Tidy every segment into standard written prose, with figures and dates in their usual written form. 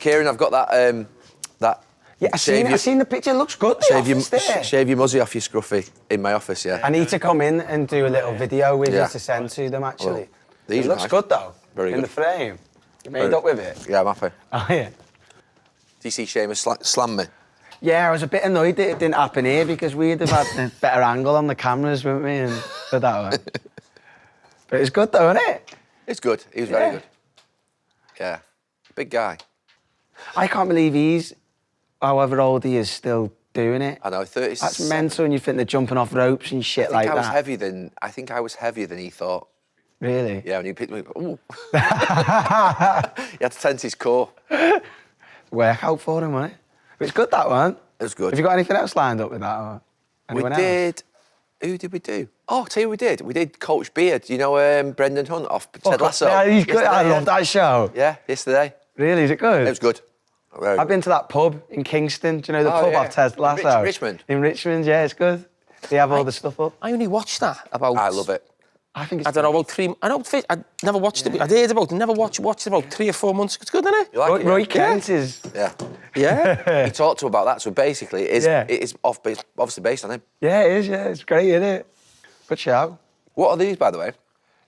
Kieran, I've got that. Yeah, I seen the picture. It looks good. Shave your muzzy off your scruffy in my office. Yeah. I need to come in and do a little video with you to send to them. Actually, it looks good though. Very good. In the frame. You made up with it. Yeah, I'm happy. Oh yeah. Do you see Seamus slam me? Yeah, I was a bit annoyed that it didn't happen here because we'd have had a better angle on the cameras, wouldn't we? And for that one. But it's good though, isn't it? It's good. He was very good. Yeah. Big guy. I can't believe he's, however old he is, still doing it. I know, 36. That's mental when you think they're jumping off ropes and shit like that. I think I was heavier than he thought. Really? Yeah, when he picked me up, ooh. He had to tense his core. Workout for him, wasn't it? But it's good, that one. It was good. Have you got anything else lined up with that? Or anyone else? Who did we do? Oh, I'll tell you who we did. We did Coach Beard. You know Brendan Hunt off Ted Lasso? Yeah, he's good. I love that show. Yeah, yesterday. Really? Is it good? It was good. I've been to that pub in Kingston. Do you know the pub off Ted Lasso? Richmond. In Richmond, yeah, it's good. They have all the stuff up. I only watched that about... I love it. I think it's... I don't know, about 3... I never watched it. I heard about it. Never watched it about 3 or 4 months. It's good, isn't it? You like it? Roy Kent is... Yeah. Yeah. He talked to about that, so basically it is obviously based on him. Yeah, it is, yeah. It's great, isn't it? Good show. What are these, by the way?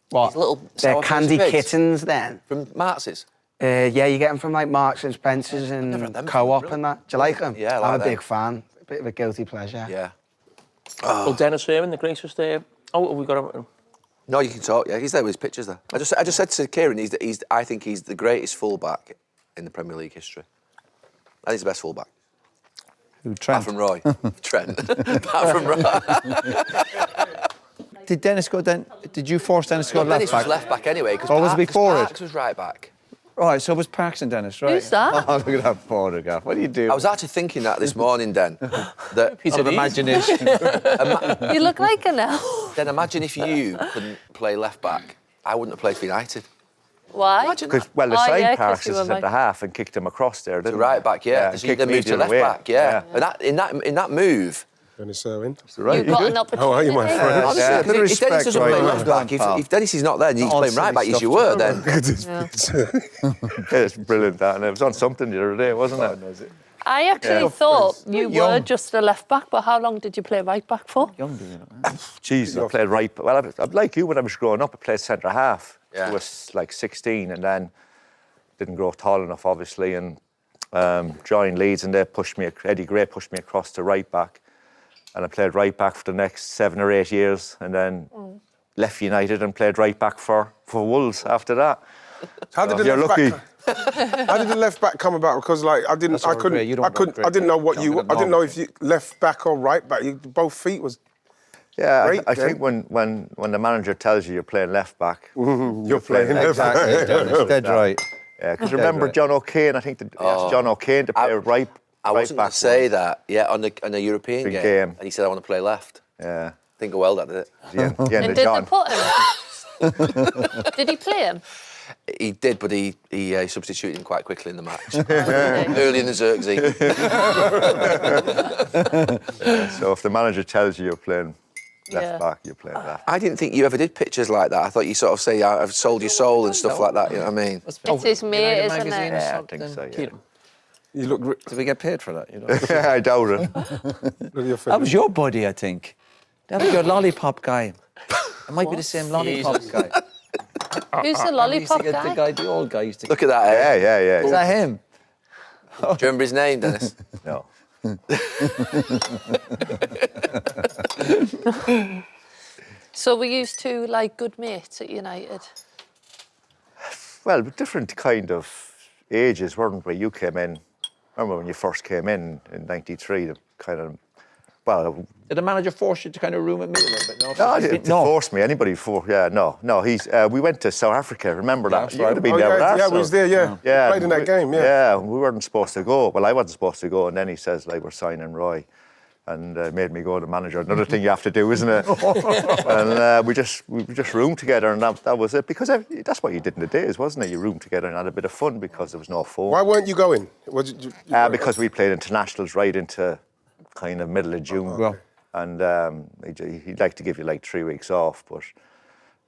What? These little They're sour candy figs kittens, then. From Marx's? Yeah, you get them from, like, Marks and Spencer's and Co-op and that. Do you like them? Yeah, I like I'm a them. big fan. A bit of a guilty pleasure. Yeah. Oh, Denis Irwin, the greatest there. Oh, we got him. No, you can talk. Yeah, he's there with his pictures there. I just said to Kieran, I think he's the greatest fullback in the Premier League history. I think he's the best fullback. Who, Trent? Apart from Roy. Trent. Apart from Roy. Did Dennis go then? Did you force Dennis to go left Dennis back? was left back anyway. Or was it before it? Parks was right back. Right, so it was Parks and Dennis, right? Who's that? Oh, look at that photograph. What do you do? I was actually thinking that this morning, Den. That Piece of imagination. You look like her now. Then imagine if you couldn't play left back. I wouldn't have played for United. Why? Imagine that. Well, they Oh, signed yeah, 'cause Parks you as were centre half and kicked him across there, didn't To right back, yeah. and So they kicked moved me to the left other way. back, yeah. And in that move. Denis Irwin. Right. You've got an opportunity. How are you, my friend? Honestly, Yeah. if Bit of Dennis respect, doesn't right? play Well left done, back, pal. if Dennis is not there and he's All playing right back, silly as you stuff were, to then. It's brilliant, that. And it was on something the other day, wasn't it? I actually thought you were just a left back, but how long did you play right back for? Young, you know. Jesus, I played right. Well, like you when I was growing up, I played centre half. Yeah. I was like 16 and then didn't grow tall enough, obviously, and joined Leeds and Eddie Gray pushed me across to right back. And I played right back for the next 7 or 8 years and then left United and played right back for Wolves after that. How did the You're left lucky. back? How did the left back come about? Because like I didn't know what you. I didn't know if you left back or right back. Both feet was. Yeah, Great, I think when the manager tells you you're playing left back, You're playing left back. exactly. Dead right. Yeah, because remember John O'Kane? I think they asked John O'Kane to play right. I wasn't going to say that, on a European Big game. game. And he said, I want to play left. Yeah. Didn't go well, that did it? Yeah. And did they put him? Did he play him? He did, but he substituted him quite quickly in the match. Early in the Xerxes. So if the manager tells you you're playing left back, you're playing left. I didn't think you ever did pictures like that. I thought you sort of say, I've sold your soul and stuff like that, you know what I mean? It's his mate, isn't it? Yeah, I think so, yeah. You look. Did we get paid for that? You know? Yeah, I doubt it. That was your buddy, I think. That was your lollipop guy. It might be the same lollipop guy. Who's the Used to lollipop get the guy? the old guy used to. Look at that, Yeah. Is that him? Do you remember his name, Dennis? No. So we used to like good mates at United. Well, different kind of ages, weren't we? You came in. Remember when you first came in '93? The kind of, well. Did the manager force you to kind of room with me a little bit? No, he didn't force me. Anybody no. He's. We went to South Africa. Remember that? You would have been there with us. Yeah, we was there. Yeah, played in that game. Yeah. Yeah, we weren't supposed to go. Well, I wasn't supposed to go, and then he says, like, we're signing Roy, and made me go to the manager. Another thing you have to do, isn't it? And we just roomed together, and that was it. Because that's what you did in the days, wasn't it? You roomed together and had a bit of fun because there was no phone. Why weren't you going? Because we played internationals right into kind of middle of June. Oh, okay. And he'd like to give you like 3 weeks off, but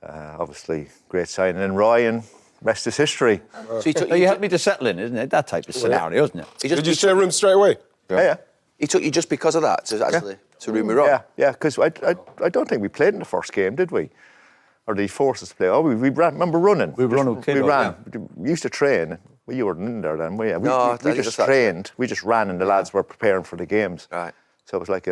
obviously great signing. And Roy, and rest is history. So he took You helped me to settle in, isn't it? That type of scenario, isn't it? Did you share a room straight away? Yeah. He took you just because of that to actually to room me wrong. Yeah, because I don't think we played in the first game, did we? Or did he force us to play? Oh, we ran. Remember running? We ran. We ran. We used to train. Well, you weren't in there then, were you? No, we just trained. We just ran, and the lads were preparing for the games. Right. So it was like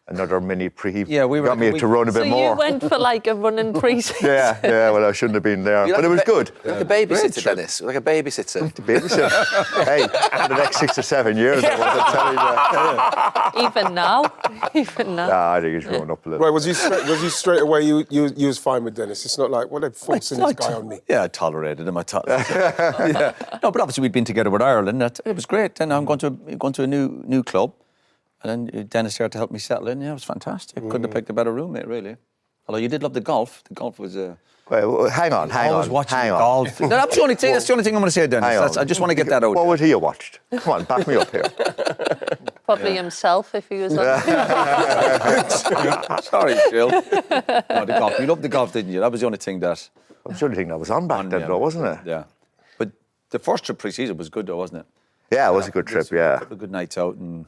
another mini pre. Yeah, we were got me to run a bit more. So you went for like a running pre-season? Yeah. Well, I shouldn't have been there, but it was good. Like a babysitter, Dennis. Like a babysitter. The babysitter. Hey, for the next 6 or 7 years, I wasn't telling you. Even now? Even now? Nah, I think he's grown up a little. Right, was you straight away? You was fine with Dennis. It's not like, well, they're forcing this guy on me. Yeah, I tolerated him. Yeah. No, but obviously we'd been together with Ireland. It was great. Then I'm going to a new club. And then Dennis here to help me settle in. Yeah, it was fantastic. Couldn't have picked a better roommate, really. Although you did love the golf. The golf was... Well, hang on. Always watching golf. No, that's the only thing I'm going to say, Dennis. I just want to get that out. What would he have watched? Come on, back me up here. Probably himself if he was on. Sorry, Jill. No, the golf. You loved the golf, didn't you? That was the only thing that... That was the only thing that was on back then, though, wasn't it? Yeah. But the first trip pre-season was good, though, wasn't it? Yeah, it was a good trip, yeah. A couple of good nights out and...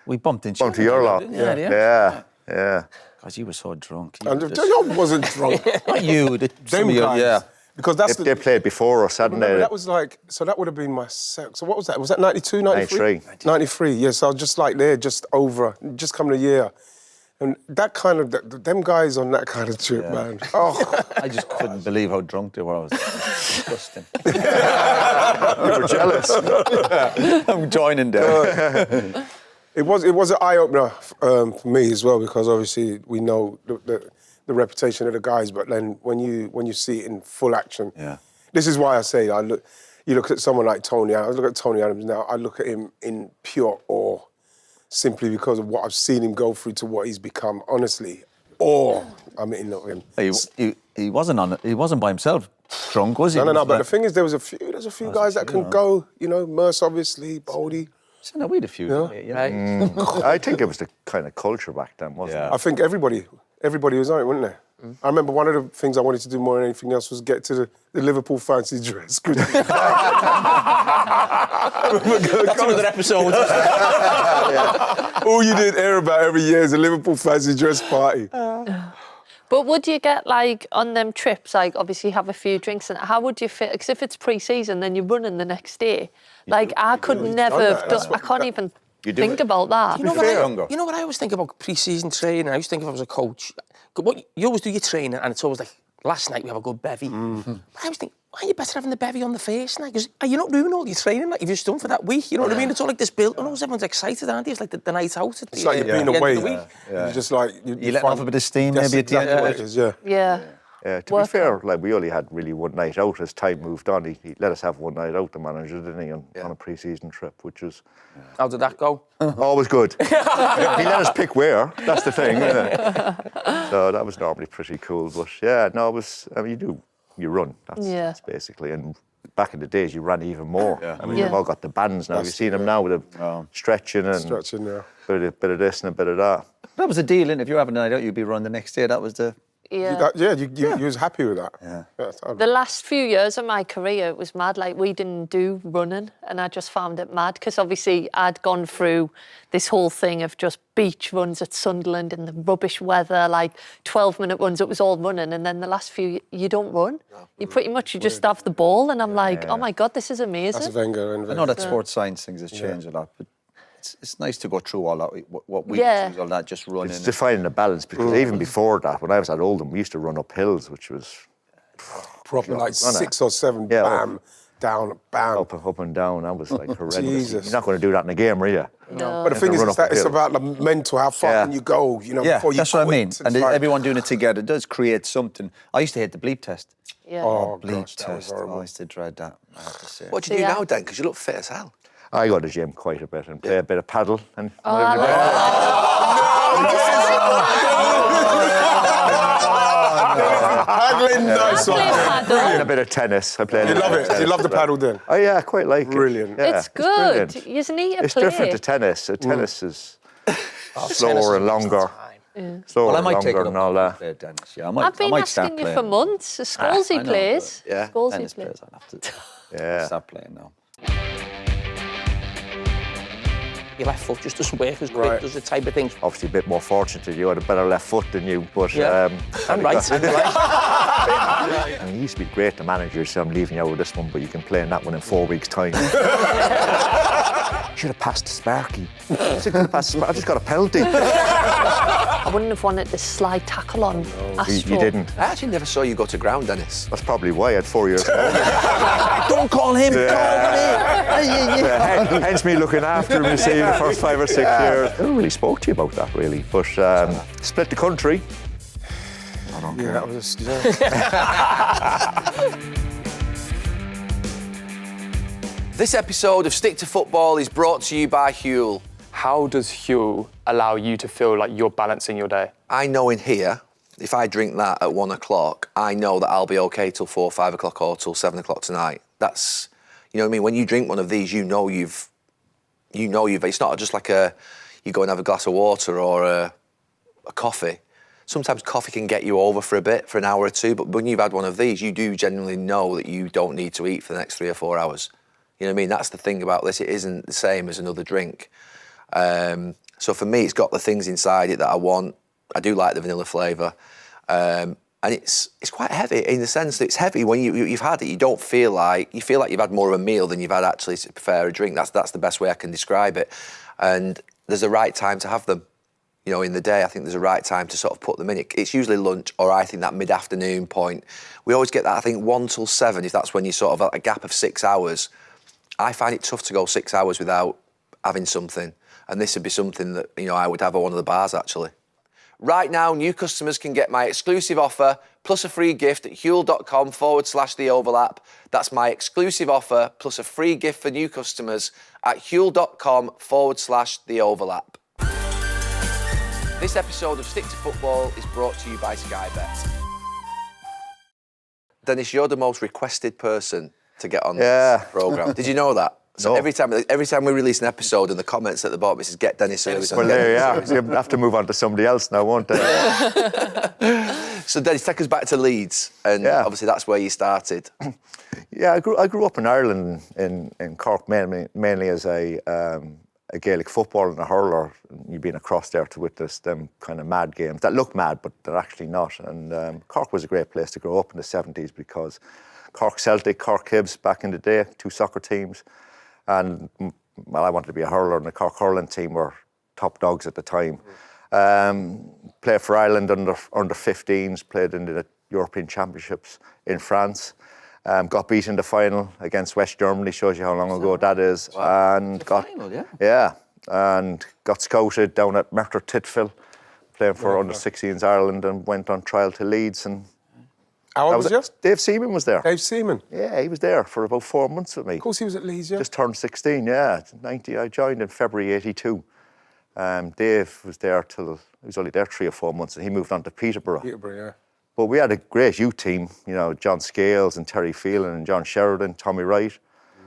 We bumped into your lot. Yeah. God, you were so drunk. And I wasn't drunk. Not you. Them guys. Yeah. Because that's they played before us, hadn't they? That was like, so that would have been my... So what was that? Was that 92, 93? 93, yeah. So I was just like there, just coming a year. And that kind of, them guys on that kind of trip, man. Oh. I just couldn't believe how drunk they were. I was disgusting. You were jealous. I'm joining there. It was an eye-opener for me as well, because obviously we know the reputation of the guys, but then when you see it in full action, this is why I say you look at someone like Tony Adams. I look at Tony Adams now. I look at him in pure awe, simply because of what I've seen him go through to what he's become. Honestly, awe. I'm in love with him. He wasn't on it. He wasn't by himself drunk, was he? No. But the thing is, there's a few guys that can go. You know, Merce, obviously, Bodie. So no, we had a few. I think it was the kind of culture back then, wasn't it? I think everybody was on it, wasn't there? I remember one of the things I wanted to do more than anything else was get to the Liverpool fancy dress. That's another episode. All you did hear about every year is a Liverpool fancy dress party. But would you get, like, on them trips, like, obviously have a few drinks, and how would you fit? Because if it's pre-season, then you're running the next day. Like, I could never have done... I can't even think about that. You know what I always think about pre-season training? I used to think if I was a coach, you always do your training, and it's always like, last night we have a good bevy. But I always think, why are you better having the bevy on the first night? Because you're not doing all your training, like, you've just done for that week, you know what I mean? It's all like this build, and everyone's excited, aren't they? It's like the night out at it's like you're being away. You're just like... You let off a bit of steam maybe at the end of it. Yeah. To be fair, like, we only had really one night out as time moved on. He let us have one night out, the manager, didn't he, on a pre-season trip, which was... How did that go? Always good. He let us pick where, that's the thing, isn't it? So that was normally pretty cool. But yeah, no, it was... I mean, you run, that's basically... And back in the days, you ran even more. I mean, you've all got the bands now. You've seen them now with the stretching and... Stretching, yeah. Bit of this and a bit of that. That was the deal, and if you were having a night out, you'd be running the next day. That was the... You was happy with that. Yeah. The last few years of my career, it was mad. Like, we didn't do running, and I just found it mad because obviously I'd gone through this whole thing of just beach runs at Sunderland in the rubbish weather, like 12-minute runs. It was all running, and then the last few, you don't run. You pretty much just have the ball, and I'm like, oh my God, this is amazing. That's Wenger. I know that sports science things has changed a lot, but it's nice to go through all that, what we do, all that, just running. It's finding a balance, because even before that, when I was at Oldham, we used to run up hills, which was... Proper, like 6 or 7, bam, down, bam. Up and down, that was like horrendous. Jesus. You're not going to do that in a game, are you? No. But the thing is that it's about the mental, how far can you go, you know, before you that's what I mean. quit. And everyone doing it together does create something. I used to hate the bleep test. Yeah. Oh, Bleep gosh, that was test. horrible. I used to dread that, I have to say. What do you do now, Dan? Because you look fit as hell. I go to the gym quite a bit and play a bit of paddle. And Paddling, nice one. and a bit of tennis. I play. You love it. You love the paddle then. Oh yeah, I quite like Brilliant. it. Yeah, It's good. brilliant. You just need to It's play. different to tennis. Tennis is slower and longer. slower, Well, I might take longer it and up all that. there, Dennis. Yeah, I've been I might start asking you playing. for months. Scalzi I know, plays. but- Yeah. Scalzi Dennis plays. plays. I'll have to Yeah. start playing now. Your left foot just doesn't work as quick, Right. does the type of thing. Obviously a bit more fortunate than you. had a better left foot than you, but... Yeah. And right. I mean, it used to be great to manage you, so I'm leaving you out with this one, but you can play in that one in 4 weeks' time. Should have passed to Sparky. I just got a penalty. I wouldn't have wanted this slide tackle on Astro. You didn't. I actually never saw you go to ground, Dennis. That's probably why I had 4 years. Don't call him. Hence me looking after him, you see, the first 5 or 6 years. I never really spoke to you about that, really. But split the country. Yeah, that was This episode of Stick to Football is brought to you by Huel. How does Huel allow you to feel like you're balancing your day? I know in here, if I drink that at 1 o'clock, I know that I'll be okay till 4, 5 o'clock or till 7 o'clock tonight. That's, you know what I mean? When you drink one of these, you know you've, it's not just like you go and have a glass of water or a coffee. Sometimes coffee can get you over for a bit, for an hour or two, but when you've had one of these, you do genuinely know that you don't need to eat for the next 3 or 4 hours. You know what I mean? That's the thing about this. It isn't the same as another drink. So for me, it's got the things inside it that I want. I do like the vanilla flavour. And it's quite heavy in the sense that it's heavy when you've had it. You don't feel like, you feel like you've had more of a meal than you've had actually to prepare a drink. That's the best way I can describe it. And there's a right time to have them. You know, in the day, I think there's a right time to sort of put them in. It's usually lunch or I think that mid-afternoon point. We always get that, I think, 1 till 7, if that's when you sort of a gap of 6 hours. I find it tough to go 6 hours without having something. And this would be something that, you know, I would have at one of the bars, actually. Right now, new customers can get my exclusive offer plus a free gift at huel.com/the overlap. That's my exclusive offer plus a free gift for new customers at huel.com/the overlap. This episode of Stick to Football is brought to you by Sky Bet. Dennis, you're the most requested person to get on this programme. Did you know that? So No. every time we release an episode, in the comments at the bottom, it says, get Denis Irwin. Well, there you are. You have to move on to somebody else now, won't they? So Dennis, take us back to Leeds, and obviously that's where you started. Yeah, I grew up in Ireland, in Cork, mainly as a Gaelic footballer and a hurler. You've been across there to witness them kind of mad games that look mad, but they're actually not. And Cork was a great place to grow up in the 70s because Cork Celtic, Cork Hibs back in the day, 2 soccer teams. And, well, I wanted to be a hurler, and the Cork hurling team were top dogs at the time. Played for Ireland under 15s, played in the European Championships in France. Got beat in the final against West Germany, shows you how long ago that is. Wow. And Final, yeah? Yeah, and got scouted down at Merthyr Tydfil, playing for under 16s Ireland, and went on trial to Leeds. And How old was you? Dave Seaman was there. Dave Seaman. Yeah, he was there for about 4 months with me. Of course he was at Leeds, yeah. Just turned 16, yeah. 90. I joined in February '82. Dave was there till, he was only there 3 or 4 months, and he moved on to Peterborough. Peterborough, yeah. But we had a great youth team, you know, John Scales and Terry Phelan and John Sheridan, Tommy Wright,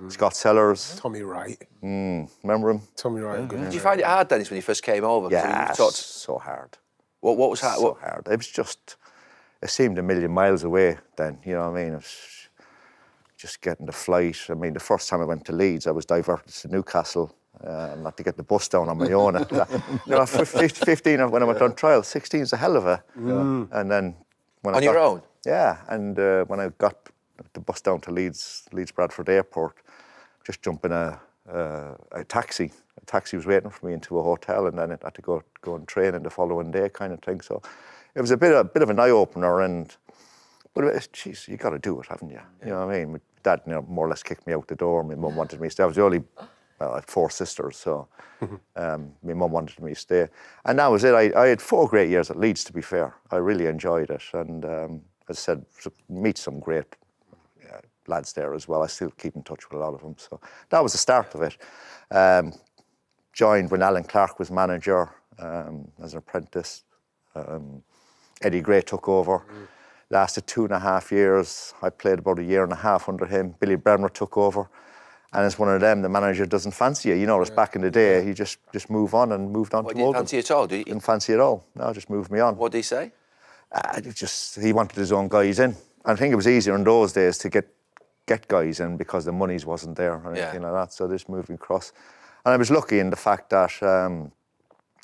Scott Sellers. Tommy Wright. Remember him? Tommy Wright. Good. Did you find it hard, Dennis, when you first came over? 'Cause Yeah, you talked- so hard. What was hard? So hard. It was just, it seemed a million miles away then, you know what I mean? It was just getting the flight. I mean, the first time I went to Leeds, I was diverted to Newcastle. And had to get the bus down on my own. You know, 15 when I went on trial, 16 is a hell of a. And then when On your own? Yeah, and when I got the bus down to Leeds Bradford Airport, just jump in a taxi. A taxi was waiting for me into a hotel, and then I had to go and train in the following day, kind of thing. So it was a bit of an eye opener, but geez, you got to do it, haven't you? You know what I mean? My dad, you know, more or less kicked me out the door. My mum wanted me to stay. I was the only. Well, I had 4 sisters, so my mum wanted me to stay. And that was it. I had 4 great years at Leeds, to be fair. I really enjoyed it. And as I said, meet some great lads there as well. I still keep in touch with a lot of them. So that was the start of it. Joined when Alan Clark was manager as an apprentice. Eddie Gray took over. Lasted 2.5 years. I played about 1.5 years under him. Billy Bremner took over. And it's one of them, the manager doesn't fancy you. You know, it's back in the day, you just move on and moved on What, to didn't Oldham. fancy at all? Didn't fancy at all. No, just moved me on. What did he say? He wanted his own guys in. I think it was easier in those days to get guys in because the monies wasn't there or anything like that. So just moving across. And I was lucky in the fact that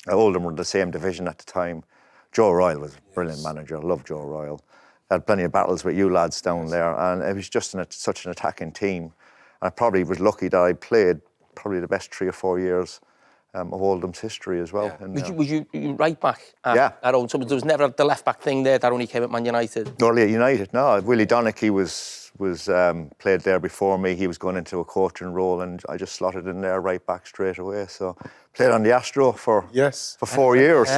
Oldham were in the same division at the time. Joe Royle was a brilliant manager. I love Joe Royle. I had plenty of battles with you lads down there, and it was just such an attacking team. I probably was lucky that I played probably the best 3 or 4 years of Oldham's history as well. Yeah. Was you right back at Oldham? So there was never the left back thing there that only came at Man United? Early at United, no. Willie Donachie was played there before me. He was going into a coaching role, and I just slotted in there right back straight away. So played on the Astro for 4 years.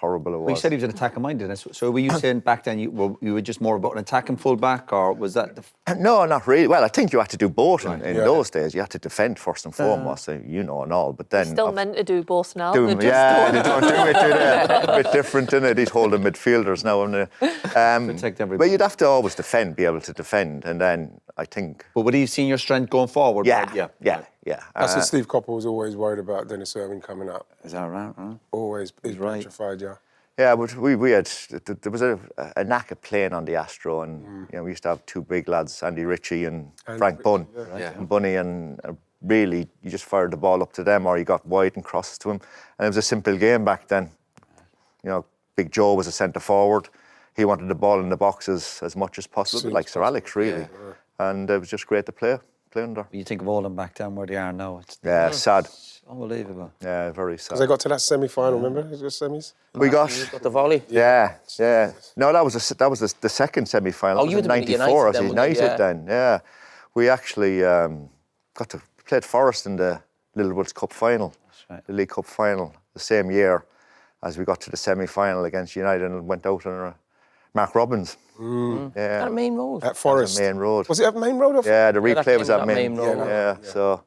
Horrible it was. Well, you said he was an attacking minded. So were you saying back then you were just more about an attacking fullback, or was that? No, not really. Well, I think you had to do both in those days. You had to defend first and foremost, you know, and all. But then Still meant to do both now. they don't do it, do they? A bit different, isn't it? These holding midfielders now. Protect everybody. But you'd have to always be able to defend, and then I think. But would he have seen your strength going forward? Yeah. That's what Steve Copper was always worried about, Dennis Irwin coming up. Is that right? Huh? Always, he's right. petrified, yeah. Yeah, but we had, there was a knack of playing on the Astro, and you know, we used to have 2 big lads, Andy Ritchie and Frank Bunn. And Bunny, and really, you just fired the ball up to them, or you got wide and crosses to him. And it was a simple game back then. You know, Big Joe was a centre forward. He wanted the ball in the boxes as much as possible, like Sir Alex, really. And it was just great to play under. You think of Oldham back then where they are now. It's sad. Unbelievable. Yeah, very sad. Because they got to that semi-final, remember? It was semis? We got the volley. Yeah. No, that was the second semi-final. Oh, you was would in have been '94 United as then, United then. Yeah, we actually got to played Forest in the Littlewoods Cup final, the League Cup final, the same year as we got to the semi-final against United and went out on Mark Robbins. Yeah, At Main Road. At Forest. Main Road. Was it at Main Road? Yeah, the replay was at Main Road. Yeah, so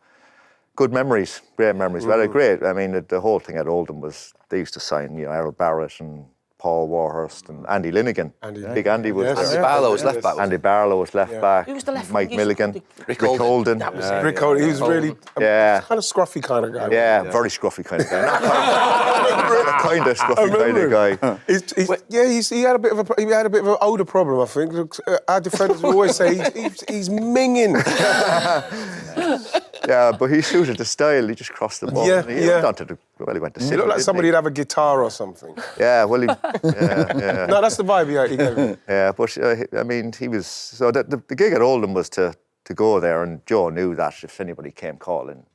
good memories, great memories. Well, great. I mean, the whole thing at Oldham was they used to sign, you know, Errol Barrett and Paul Warhurst and Andy Linnigan. Big Andy was there. Andy Barlow was left back. Andy Barlow was left back. Who was the left Mike back? Milligan. Rick Holden. That was it. Rick Holden, he was really kind of scruffy kind of guy. Yeah, very scruffy kind of guy. Kind of scruffy kind of guy. He had a bit of an older problem, I think. Our defenders would always say he's minging. Yeah, but he suited the style. He just crossed the ball. Yeah, He went to he went to City. He looked like didn't somebody would have a guitar or something. Yeah, well, yeah. No, that's the vibe he gave me. Yeah, but I mean, he was. So the gig at Oldham was to go there, and Joe knew that if anybody came calling,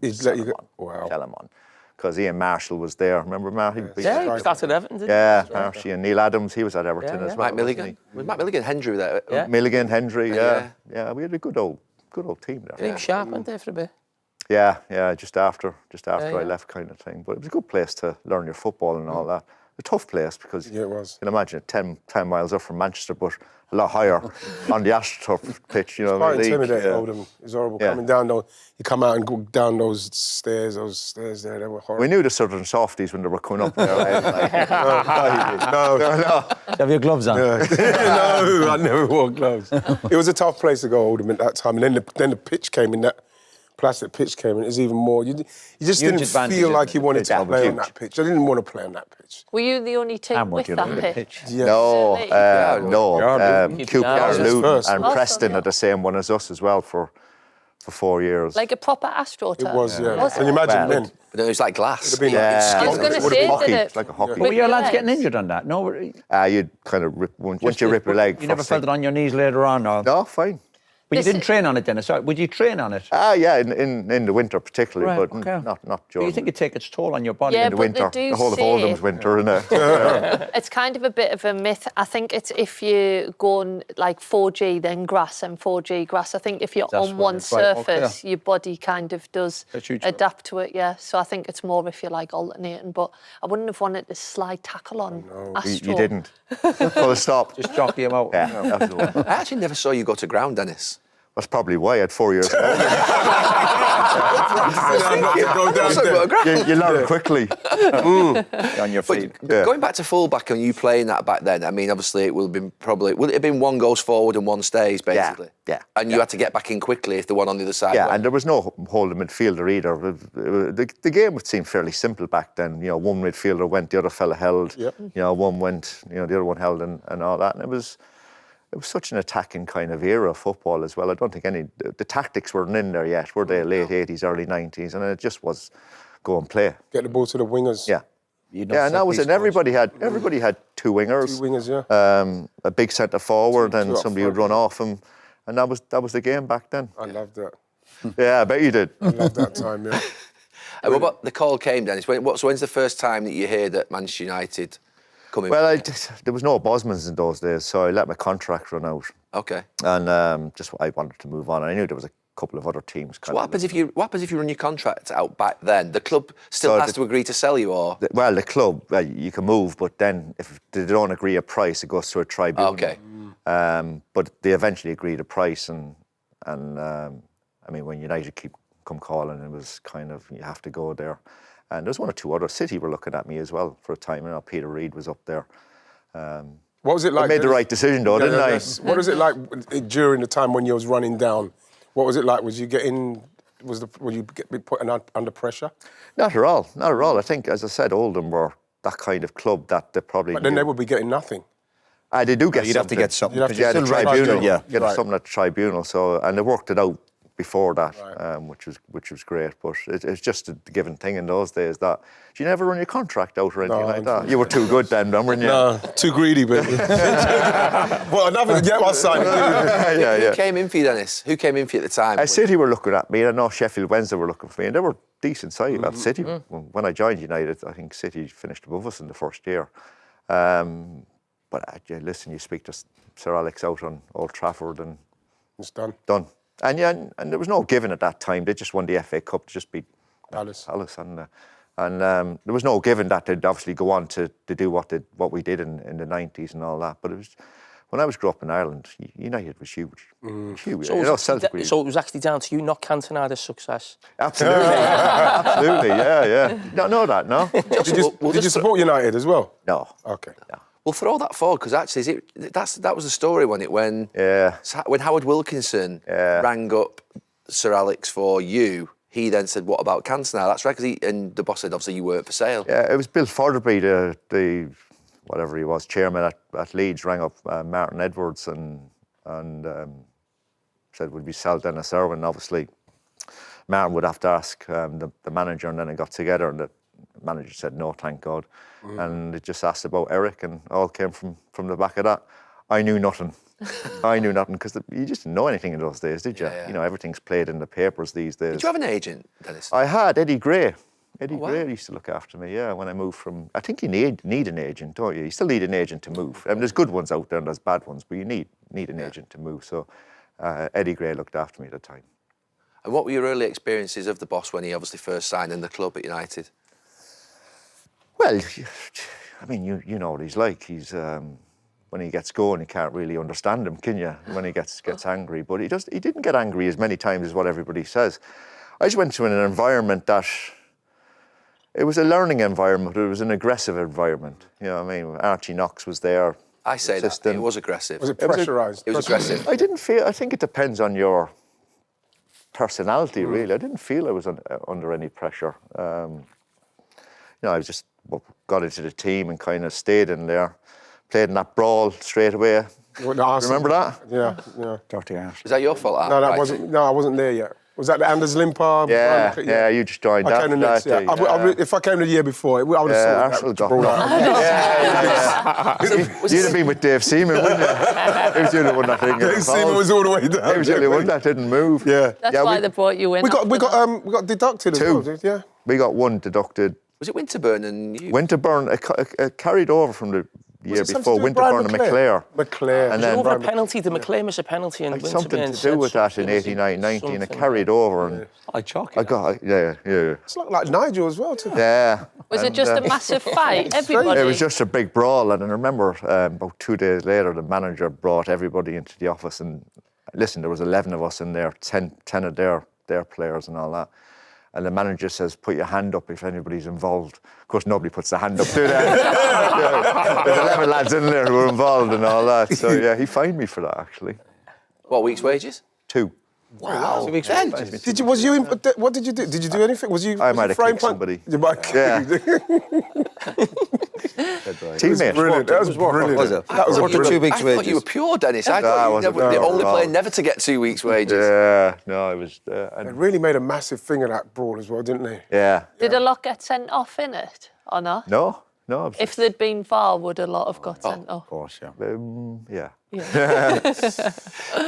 He'd let you go. Wow. tell him on. Because Ian Marshall was there. Remember Marshall? Yeah, he started Everton, didn't he? Yeah, Marshall and Neil Adams. He was at Everton as well. Mike Milligan. Was Mike Milligan Hendry there? Yeah. Milligan, Hendry. Yeah. We had a good old team there. He was sharp, weren't they, for a bit? Yeah. Just after I left, kind of thing. But it was a good place to learn your football and all that. A tough place because it was. You can imagine it 10 miles up from Manchester, but a lot higher on the AstroTurf pitch. You know, Quite the league. intimidating, Oldham. It was horrible. Coming down those, you come out and go down those stairs there, they were horrible. We knew the Southern Softies when they were coming up there. No. Have your gloves on? No, I never wore gloves. It was a tough place to go, Oldham, at that time. And then the pitch came in, that plastic pitch came in. It was even more. You just Huge didn't advantage, feel like isn't you it? wanted to Yeah, play huge. on that pitch. I didn't want to play on that pitch. Were you the only team And with what you that know, the pitch? Yeah. No, Luton. Luton and Oh, Preston sorry. had the same one as us as well for 4 years. Like a proper AstroTurf? It was, yeah. Was Can you it? imagine then? But it was like glass. It'd have been Yeah. I was going to say, hockey. did It's it? like a hockey. Were your With lads your getting legs? injured on that? No. You'd kind of rip once you rip your leg. You never first felt thing. it on your knees later on, or? No, fine. But you This didn't train on it, Dennis. Sorry, would you train on it? Yeah, in the winter particularly, Right, but okay. not Do during you think it take its toll on your body Yeah, in the but winter? they do the whole of say- Oldham's winter, innit? It's kind of a bit of a myth. I think it's if you go on like 4G, then grass, and 4G grass. I think if you're That's on what one it is, right, okay. surface, your body kind of does That's huge. adapt to it, yeah. So I think it's more if you like alternating. But I wouldn't have wanted to slide tackle on Astro. You didn't. Full stop. Just jockey him out. Yeah, absolutely. I actually never saw you go to ground, Dennis. That's probably why I had 4 years ago. You learn quickly. On your feet. But going back to fullback and you playing that back then, I mean, obviously it will have been one goes forward and one stays, basically. Yeah. And you had to get back in quickly if the one on the other side Yeah, went. and there was no holding midfielder either. The game would seem fairly simple back then. You know, one midfielder went, the other fella held. Yep. You know, one went, you know, the other one held, and all that. And it was such an attacking kind of era of football as well. I don't think the tactics weren't in there yet, were they? Late 80s, early 90s, and it just was go and play. Get the ball to the wingers. Yeah. And that was it. Everybody had 2 wingers. 2 wingers, yeah. A big centre forward, Two and up somebody front, would run off him, and that was the game back then. I loved that. Yeah, I bet you did. I loved that time, yeah. And what about the call came, Dennis? When's the first time that you heard that Manchester United coming? Well, there was no Bosmans in those days, so I let my contract run out. Okay. And I wanted to move on. And I knew there was a couple of other teams. So what happens if you run your contract out back then? The club still has to agree to sell you, or the club, you can move, but then if they don't agree a price, it goes through a tribunal. Okay. But they eventually agreed a price, and I mean, when United come calling, it was kind of, you have to go there. And there's 1 or 2 other. City were looking at me as well for a time. You know, Peter Reid was up there. What was it like? I made the right decision though, didn't I? Yes. What was it like during the time when you was running down? What was it like? Was you getting? Were you put under pressure? Not at all. Not at all. I think, as I said, Oldham were that kind of club that they probably. But then they would be getting nothing. They do get. You'd have to get something. You'd have to Yeah, the still write tribunal. tribunal. Get Right. something at the tribunal. So, and they worked it out before that, Right. which was great. But it's just a given thing in those days that you never run your contract out or anything like that. You were too good then, weren't you? No, too greedy, baby. Well, another get my sign. Who came in for you, Dennis? Who came in for you at the time? City were looking at me. I know Sheffield Wednesday were looking for me, and they were decent side. Well, City, when I joined United, I think City finished above us in the first year. But listen, you speak to Sir Alex out on Old Trafford, and It's done. done. And there was no giving at that time. They just won the FA Cup to just beat Palace. and there was no giving that they'd obviously go on to do what we did in the 90s and all that. But it was, when I was growing up in Ireland, United was huge. Huge. So, Celtic so it was actually down to you, not Cantona's success. Absolutely. Absolutely, yeah. Don't know that, no? Did you support United as well? No. Okay. We'll throw that forward because actually, that was the story when Howard Wilkinson rang up Sir Alex for you. He then said, "What about Cantona?" That's right, and the boss said, "Obviously, you weren't for sale." Yeah, it was Bill Fotherby, the whatever he was, chairman at Leeds, rang up Martin Edwards and said, "Would we sell Denis Irwin?" Obviously, Martin would have to ask the manager, and then it got together, and the manager said no, thank God. And it just asked about Eric, and all came from the back of that. I knew nothing. Because you just didn't know anything in those days, did you? Yeah. You know, everything's played in the papers these days. Did you have an agent, Dennis? I had Eddie Gray. Eddie wow. Gray used to look after me, yeah, when I moved from... I think you need an agent, don't you? You still need an agent to move. I mean, there's good ones out there and there's bad ones, but you need an agent to move. So Eddie Gray looked after me at the time. And what were your early experiences of the boss when he obviously first signed in the club at United? Well, I mean, you know what he's like. He's when he gets going, you can't really understand him, can you? When he gets angry, but he didn't get angry as many times as what everybody says. I just went to an environment that it was a learning environment. It was an aggressive environment. You know what I mean? Archie Knox was there. I say that it was aggressive. Was it pressurised? It was aggressive. I didn't feel. I think it depends on your personality, really. I didn't feel I was under any pressure. I just got into the team and kind of stayed in there, played in that brawl straight away. Remember that? Yeah. Dirty ass. Is that your fault? No, wasn't. No, I wasn't there yet. Was that the Anders Limper? Yeah, you just joined I came the next year. If I came the year before, I would have Arsenal thought got You'd have been with Dave Seaman, wouldn't you? He was the only one that didn't get Dave Seaman was all the way down. He was the only one that didn't move. Yeah. That's why they brought you in. We got deducted as well, yeah. We got one deducted. Was it Winterburn and you? Winterburn, carried over from the year it something before. to do with Brian Winterburn and McClare. McClare. And Then then over a penalty, the McClare missed a penalty, and something to do with that in 89, 90, and it carried over. And I chalk I got, yeah. It's like Nigel as well, too. Yeah. Was it just a massive fight? Everybody? It was just a big brawl, and I remember about 2 days later, the manager brought everybody into the office and Listen, there was 11 of us in there, 10 of their players and all that. And the manager says, put your hand up if anybody's involved. Of course, nobody puts their hand up, do they? There's 11 lads in there who were involved and all that. So, yeah, he fined me for that, actually. What, week's wages? 2. Wow. So we Ben, What did you do? Did you do anything? Was you? I might have frying kicked pan- somebody. You might. Yeah. Teammate. Brilliant. That was brilliant. Was it? That was What, brilliant. 2 weeks' I thought wages? you were pure, Dennis. I No, I thought you wasn't. never, the No, only no. player never to get 2 weeks' wages. Yeah, no, I was... They and really made a massive thing of that brawl as well, didn't they? yeah. Did a lot get sent off in it or not? No. I was If there'd been VAR, would a lot have got sent off? Of course, yeah. yeah.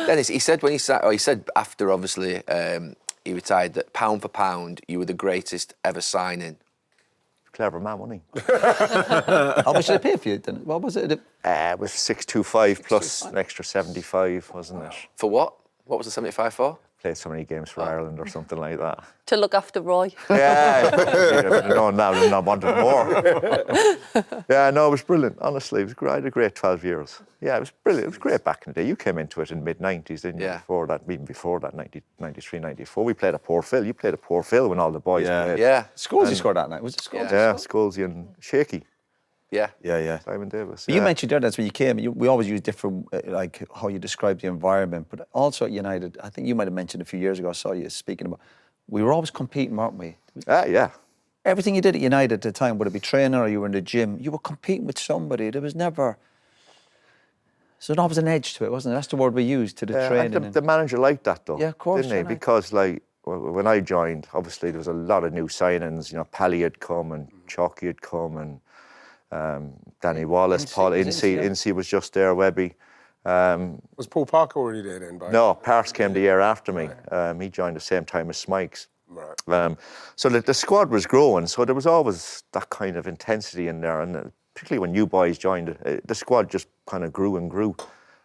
Dennis, he said when he said after obviously he retired that pound for pound you were the greatest ever signing. Clever man, wasn't he? How much did they pay for you? Then? What was it? It was 625 plus an extra 75, wasn't it? For what? What was the 75 for? Played so many games for Ireland or something like that. To look after Roy. Yeah, no, now I'm not wanting more. Yeah, no, it was brilliant. Honestly, it was great. I had a great 12 years. Yeah, it was brilliant. It was great back in the day. You came into it in mid-90s, didn't you? Yeah. Before that, even before that, 93, 94. We played at Port Phil. You played at Port Phil when all the boys played. Yeah. Scores scored that night. Was it Scores? Yeah, Scholesy and Shaky. Yeah. Yeah. Simon Davis. But you mentioned there, that's when you came, we always use different, like how you describe the environment, but also at United, I think you might have mentioned a few years ago, I saw you speaking about, we were always competing, weren't we? Yeah. Everything you did at United at the time, whether it be training or you were in the gym, you were competing with somebody. There was never, so there was an edge to it, wasn't it? That's the word we used to the training. And the manager liked that, though. Yeah, of course, didn't he? yeah, no. Because, like, when I joined, obviously there was a lot of new signings. You know, Pally had come and Chalky had come and Danny Wallace, Paul Ince was just there, Webby. Was Paul Parker already there then? No, Parks came the year after me. He joined the same time as Smikes. Right. So the squad was growing, so there was always that kind of intensity in there, and particularly when you boys joined, the squad just kind of grew and grew.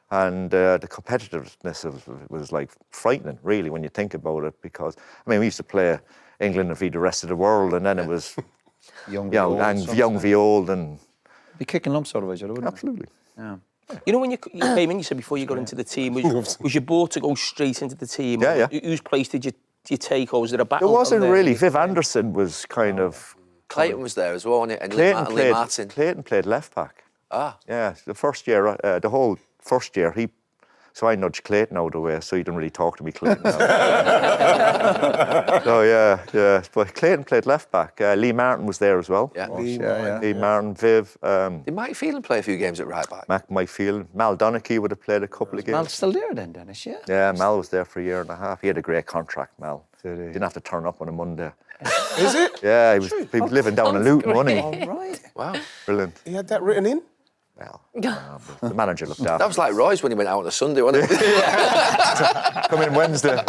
And the competitiveness of it was like frightening, really, when you think about it, because, I mean, we used to play England and feed the rest of the world, and then it was... young v old and be kicking lumps out of each other, wouldn't absolutely. it? Yeah. You know, when you came in, you said before you got into the team, was you bought to go straight into the team? Yeah. Whose place did you take, or was there a battle? There wasn't really. Viv Anderson was kind of... Clayton was there as well, wasn't it? And Lee Martin. Clayton played left back. Ah. Yeah, the first year, the whole first year, so I nudged Clayton out of the way, so he didn't really talk to me, Clayton. So, yeah. But Clayton played left back. Lee Martin was there as well. Yeah. Lee Martin, Viv. Did Mike Phelan play a few games at right back? Mac Phelan. Mal Donachie would have played a couple of games. Mal's still there then, Dennis, yeah? Yeah, Mal was there for a year and a half. He had a great contract, Mal. Didn't have to turn up on a Monday. Is it? Yeah, he was living down in Luton, wasn't he? All right. Wow. Brilliant. He had that written in? Well, the manager looked after. That was like Roy's when he went out on a Sunday, wasn't it? Come in Wednesday.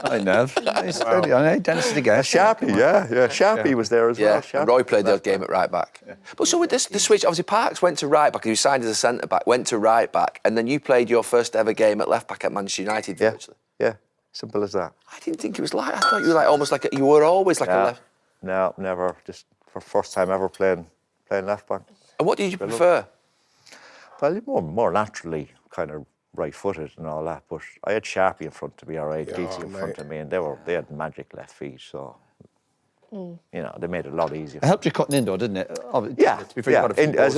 Hi, Nev. Nice. Wow. Dennis is the guy. Sharpie, yeah. Sharpie was there as well. Yeah, Sharpie. and Roy played the odd game at right back. Yeah. But so with this, the switch, obviously Parks went to right back, he was signed as a centre back, went to right back, and then you played your first ever game at left back at Manchester United. Yeah, virtually. yeah. Simple as that. I didn't think it was like, I thought you were like almost like, you were always like a left. No, never. Just for first time ever playing left back. And what did you prefer? Well, more naturally kind of right-footed and all that, but I had Sharpie in front of me, all right, Geetsy in front of me, and they had magic left feet, so you know, they made it a lot easier. It helped you cutting in, though, didn't it? Yeah, To be fair, you got a few goals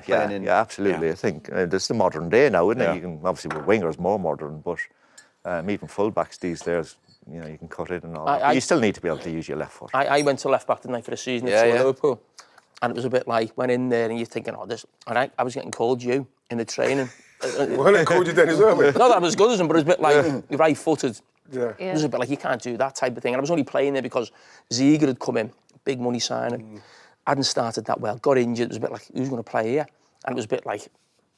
playing in. absolutely. Yeah. I think this is the modern day now, isn't it? You can obviously with wingers more modern, but even fullbacks these days, you know, you can cut in and all that. But you still need to be able to use your left foot. I went to left back tonight for the season at Liverpool, and it was a bit like went in there and you're thinking, this, and I was getting called you in the training. Well, they called you Denis Irwin. Not that I was good as him, but it was a bit like you're right-footed. Yeah. It was a bit like you can't do that type of thing. And I was only playing there because Ziege had come in, big money signing. Hadn't started that well, got injured. It was a bit like, who's going to play here? And it was a bit like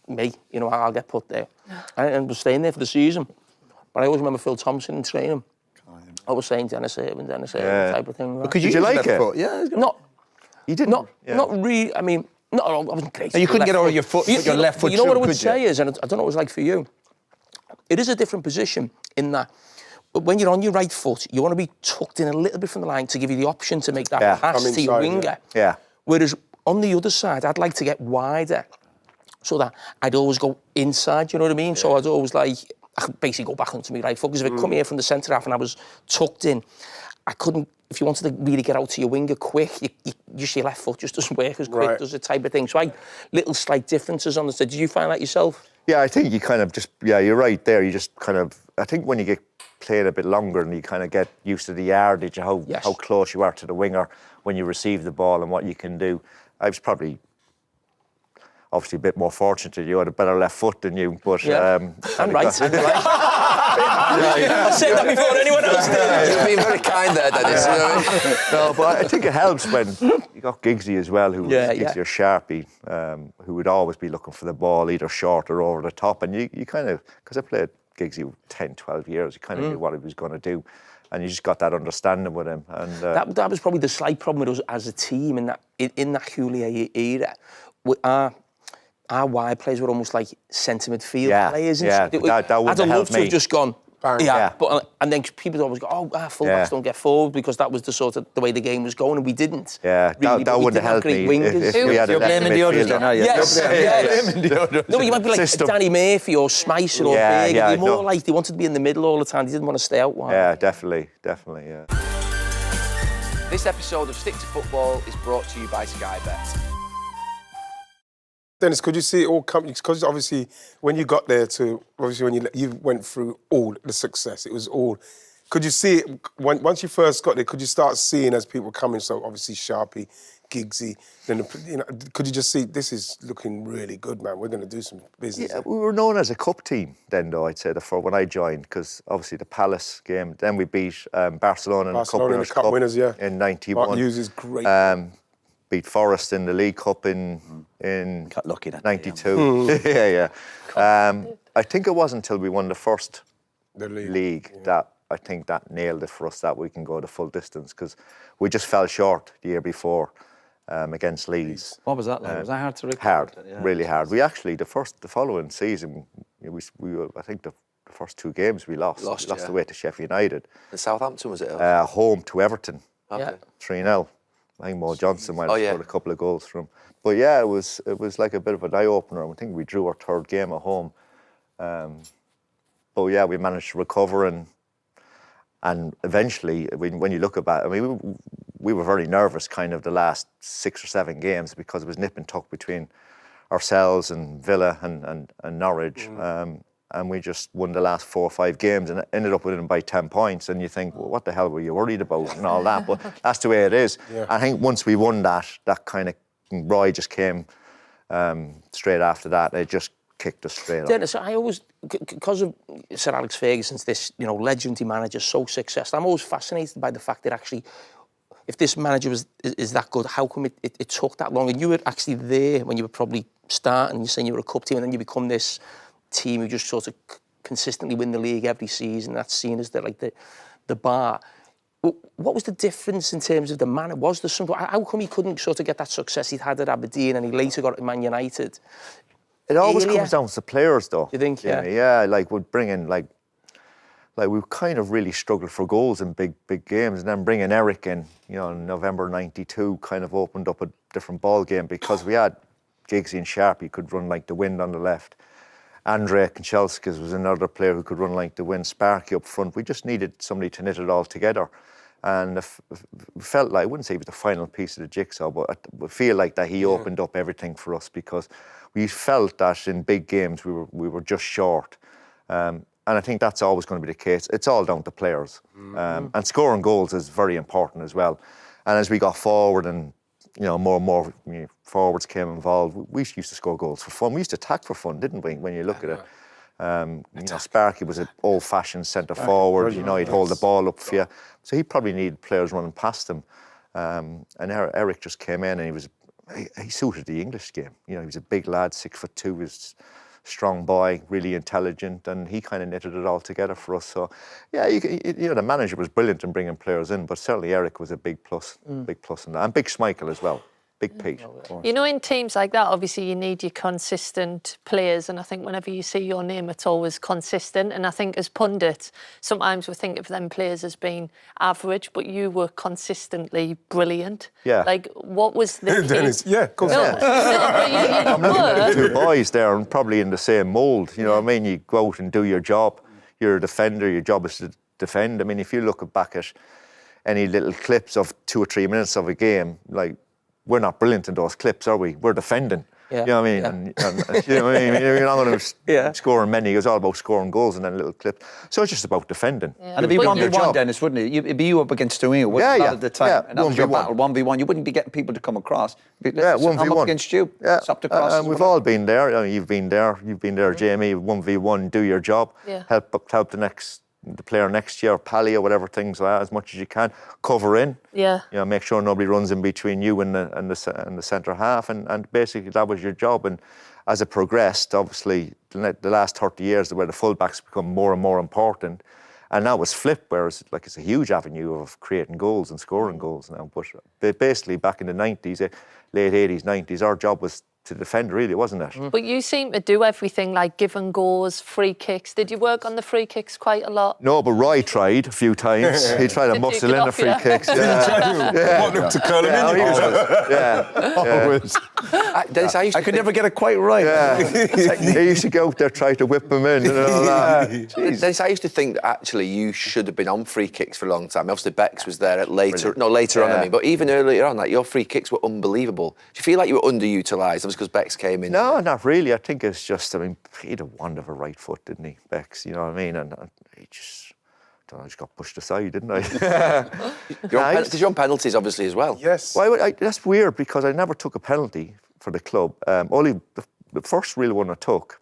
me, you know, I'll get put there. And I was staying there for the season. But I always remember Phil Thompson in training. I was saying Denis Irwin type of thing. Because Did you like it? Yeah. You didn't? Not really, I mean, no, I wasn't great. You couldn't get over your foot, your left foot. You know what I would say is, and I don't know what it's like for you, it is a different position in that when you're on your right foot, you want to be tucked in a little bit from the line to give you the option to make that pass to your winger. Yeah. Whereas on the other side, I'd like to get wider so that I'd always go inside, you know what I mean? So I'd always like, I could basically go back onto my right foot, because if I come here from the centre half and I was tucked in, I couldn't, if you wanted to really get out to your winger quick, just your left foot just doesn't work as quick, does it, type of thing. So little slight differences on the side. Did you find that yourself? Yeah, I think you kind of just, you're right there. You just kind of, I think when you get played a bit longer and you kind of get used to the yardage, how close you are to the winger when you receive the ball and what you can do. I was probably obviously a bit more fortunate that you had a better left foot than you, but... I'm right. I said that before anyone else did. You're being very kind there, Dennis. You know what I mean? No, but I think it helps when you got Giggsy as well, who was Giggsy or Sharpie, who would always be looking for the ball either short or over the top. And you kind of, because I played Giggsy 10, 12 years, you kind of knew what he was going to do. And you just got that understanding with him. And that was probably the slight problem with us as a team in that Houllier era. Our wide players were almost like centre midfield players. Yeah, that would have helped me. I'd love to have just gone, Bang. but and then people always go, fullbacks don't get forward, because that was the way the game was going, and we didn't. Yeah, really, that wouldn't have helped me if we had a You're blaming the others then, are you? Yes. No, but you might be like Danny Murphy or Schmeichel or Berg. They're more like they wanted to be in the middle all the time. They didn't want to stay out wide. Yeah, definitely, yeah. This episode of Stick to Football is brought to you by Sky Bet. Dennis, could you see it all come? Because obviously, when you got there when you went through all the success, it was all. Could you see it once you first got there? Could you start seeing as people coming? So obviously Sharpie, Giggsy, then could you just see this is looking really good, man? We're going to do some business. Yeah, we were known as a cup team then, though, I'd say, when I joined, because obviously the Palace game. Then we beat Barcelona in the Cup Winners, in '91. Mark Hughes is great. Beat Forest in the League Cup in Got lucky that '92. I think it wasn't until we won the first league that I think that nailed it for us, that we can go the full distance, because we just fell short the year before against Leeds. What was that like? Was that hard to recover? Hard, really hard. We actually, the following season, we I think the first two games we lost. We lost away to Sheffield United. In Southampton, was it? Home to Everton. Okay. 3-0. I think Mo Johnson might have scored a couple of goals for him. But yeah, it was like a bit of an eye-opener. I think we drew our third game at home. But yeah, we managed to recover, and eventually, when you look about it, I mean, we were very nervous kind of the last 6 or 7 games, because it was nip and tuck between ourselves and Villa and Norwich. And we just won the last 4 or 5 games and ended up winning by 10 points. And you think, well, what the hell were you worried about and all that? But that's the way it is. Yeah. I think once we won that kind of, Roy just came straight after that. It just kicked us straight Dennis, I always, because of Sir Alex Ferguson's this, legendary manager, so successful, I'm always fascinated by the fact that actually, if this manager is that good, how come it took that long? And you were actually there when you were probably starting, you're saying you were a cup team, and then you become this team who just sort of consistently win the league every season. That's seen as the bar. What was the difference in terms of the man? Was there something? How come he couldn't sort of get that success he'd had at Aberdeen, and he later got at Man United? It always comes down to the players, though. You think? Yeah. Like we'd bring in like we kind of really struggled for goals in big games, and then bringing Eric in, in November '92, kind of opened up a different ball game, because we had Giggsy and Sharpie could run like the wind on the left. Andrei Kanchelskis was another player who could run like the wind. Sparky up front. We just needed somebody to knit it all together. And it felt like, I wouldn't say he was the final piece of the jigsaw, but I feel like that he opened up everything for us, because we felt that in big games we were just short. And I think that's always going to be the case. It's all down to players. And scoring goals is very important as well. And as we got forward and more and more forwards came involved, we used to score goals for fun. We used to attack for fun, didn't we, when you look at it? Sparky was an old-fashioned centre forward. He'd hold the ball up for you. So he probably needed players running past him. And Eric just came in, and he suited the English game. He was a big lad, 6'2", he was a strong boy, really intelligent, and he kind of knitted it all together for us. So, yeah, the manager was brilliant in bringing players in, but certainly Eric was a big plus in that. And Big Schmeichel as well. big Pete. You know, in teams like that, obviously you need your consistent players, and I think whenever you see your name, it's always consistent. And I think as pundits, sometimes we think of them players as being average, but you were consistently brilliant. Yeah. Like, what was the key? Dennis, yeah, of course. No, but you were. Two boys there and probably in the same mould, you know what I mean? You go out and do your job. You're a defender, your job is to defend. I mean, if you look back at any little clips of 2 or 3 minutes of a game, like, we're not brilliant in those clips, are we? We're defending. Yeah. You know what I mean? Yeah. And you know what I mean? You're not going to Yeah. score many. It's all about scoring goals and then little clips. So it's just about defending. Yeah. And it'd be But 1v1, job. Dennis, wouldn't it? It'd be you up against doing it, wouldn't Yeah, it? A lot yeah, of the time. yeah, And that was your 1v1. battle, 1v1. You wouldn't be getting people to come across. I'm 1v1. up against you. Yeah. Stop the crosses. And we've all been there. You know, you've been there, Jamie. 1v1, do your job. Yeah. Help the player next year, pally or whatever, things like that, as much as you can. Cover in. Yeah. You know, make sure nobody runs in between you and the centre half, and basically that was your job. And as it progressed, obviously, the last 30 years, where the fullbacks become more and more important, and now it's flipped, whereas like it's a huge avenue of creating goals and scoring goals now. But basically, back in the 90s, late 80s, 90s, our job was to defend, really, wasn't it? But you seem to do everything, like give and goes, free kicks. Did you work on the free kicks quite a lot? No, but Roy tried a few times. He tried to Did muscle you get in the off, free yeah? kicks. Yeah. Want them to curl him in? Always. Dennis, I used to I could never get it quite right. He used to go out there, try to whip him in and all that. Dennis, I used to think that actually you should have been on free kicks for a long time. Obviously, Bex was there later on, Yeah. I mean, but even earlier on, like your free kicks were unbelievable. Do you feel like you were underutilised? It was because Bex came in. No, not really. I think it's just, I mean, he had a wonderful right foot, didn't he, Bex? You know what I mean? And he just, I don't know, just got pushed aside, didn't I? You're on penalties, obviously, as well. Yes. Why would that's weird, because I never took a penalty for the club. Only the first real one I took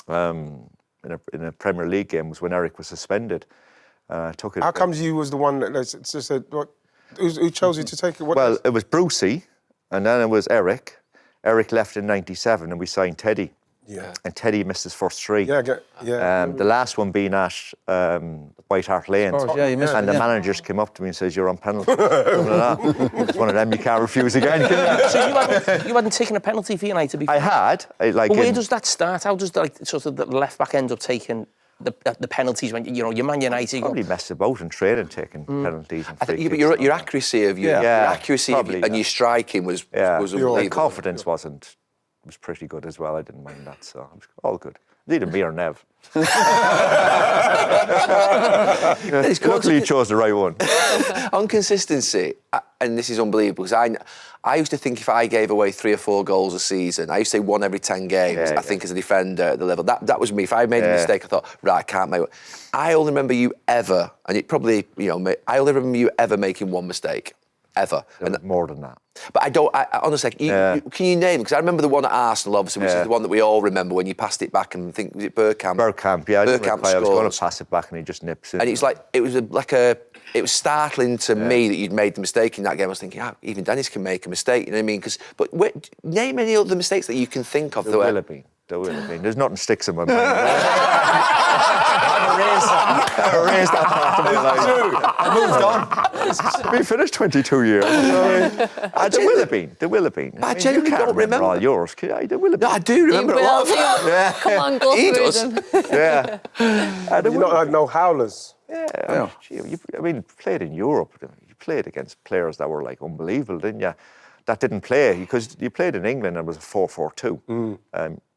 in a Premier League game was when Eric was suspended. I took it. How comes you was the one that just said, what, who chose you to take it? What Well, it was Brucey, and then it was Eric. Eric left in '97, and we signed Teddy. Yeah. And Teddy missed his first 3. Yeah. The last one being at White Hart Lane. course, yeah, you missed and it, the yeah. managers came up to me and says, "You're on penalty." Something like that. It's one of them you can't refuse again. Can you? So you hadn't taken a penalty for United before? I had. But where does that start? How does sort of the left back end up taking the penalties when you're Man United? You go, Probably messed about in training, taking penalties and I free think kicks your and all that. accuracy of your Yeah, accuracy probably, and your striking was Yeah, unbelievable. the confidence was pretty good as well. I didn't mind that, so it was all good. Neither me or Nev. Luckily, you chose the right one. On consistency, and this is unbelievable, because I used to think if I gave away 3 or 4 goals a season, I used to say 1 every 10 games, I think, as a defender at the level. That was me. If I made a mistake, I thought, right, I can't make it. I only remember you ever, and it probably, I only remember you ever making 1 mistake. Ever. And more than that. But I honestly, can you name? Because I remember the one at Arsenal, obviously, which is the one that we all remember when you passed it back and think, was it Bergkamp? Bergkamp, yeah. I was going scores. to pass it back and he just nips it. And it's like, it was startling to me that you'd made the mistake in that game. I was thinking, even Dennis can make a mistake, you know what I mean? But name any other mistakes that you can think of. There will have been. There's nothing sticks in my mind. I've erased that part of my life. I moved on. We finished 22 years. There will have been. There will have been. I genuinely don't remember all yours. There will have been. No, I do remember a lot of them. Yeah. Come on, go He through does. them. Yeah. You not had no howlers. Yeah. I mean, played in Europe. You played against players that were like unbelievable, didn't you? That didn't play because you played in England and it was a 4-4-2.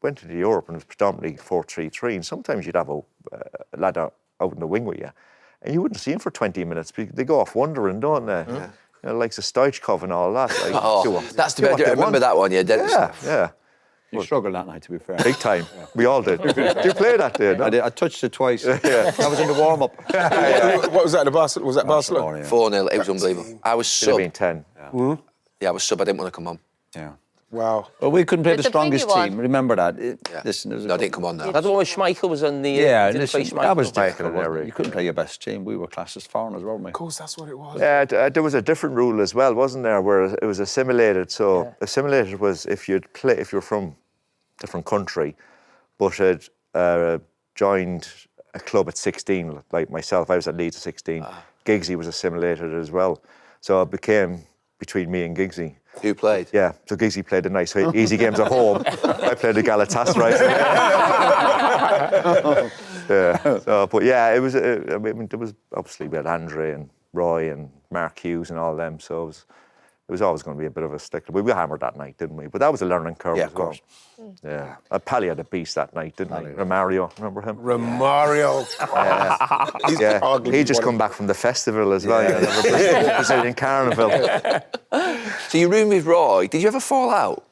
Went to Europe and it was predominantly 4-3-3. And sometimes you'd have a lad out in the wing with you, and you wouldn't see him for 20 minutes. They go off wandering, don't they? Yeah. You know, like the Stoichkov and all that. Like, That's the best. I remember that one, yeah. Dennis. Yeah. You struggled that night, to be fair. Big time. We all did. Did you play that day? No? I did. I touched it twice. That was in the warm-up. What was that? Was that Barcelona? Yeah. 4-0, it was unbelievable. I was Should have sub. been 10. Yeah, I was sub. I didn't want to come on. Yeah. Wow. Well, we couldn't play But the the thing strongest you team. Remember that. Listen, No, I didn't come on now. That's the one where Schmeichel was on the. Yeah, didn't listen, play Schmeichel. that was Schmeichel difficult. and wasn't it? Eric, You couldn't play your best team. We were classed as foreigners, weren't we? Of course, that's what it was. Yeah, there was a different rule as well, wasn't there? Where it was assimilated. So assimilated was if you're from a different country, but had joined a club at 16, like myself. I was at Leeds at 16. Giggsy was assimilated as well. So it became between me and Giggsy. Who played? Yeah, so Gizzy played the night. So easy games at home. I played the Galatasaray. Yeah. So, but yeah, it was. I mean, there was obviously we had Andre and Roy and Mark Hughes and all them. So it was always going to be a bit of a stickler. We hammered that night, didn't we? But that was a learning curve Yeah, as well. of course. Yeah. Pally had a beast that night, didn't he? Romario, remember him? Romario. He's ugly. He just come back from the festival as well. Yeah. Brazilian Carnival. So you roomed with Roy. Did you ever fall out?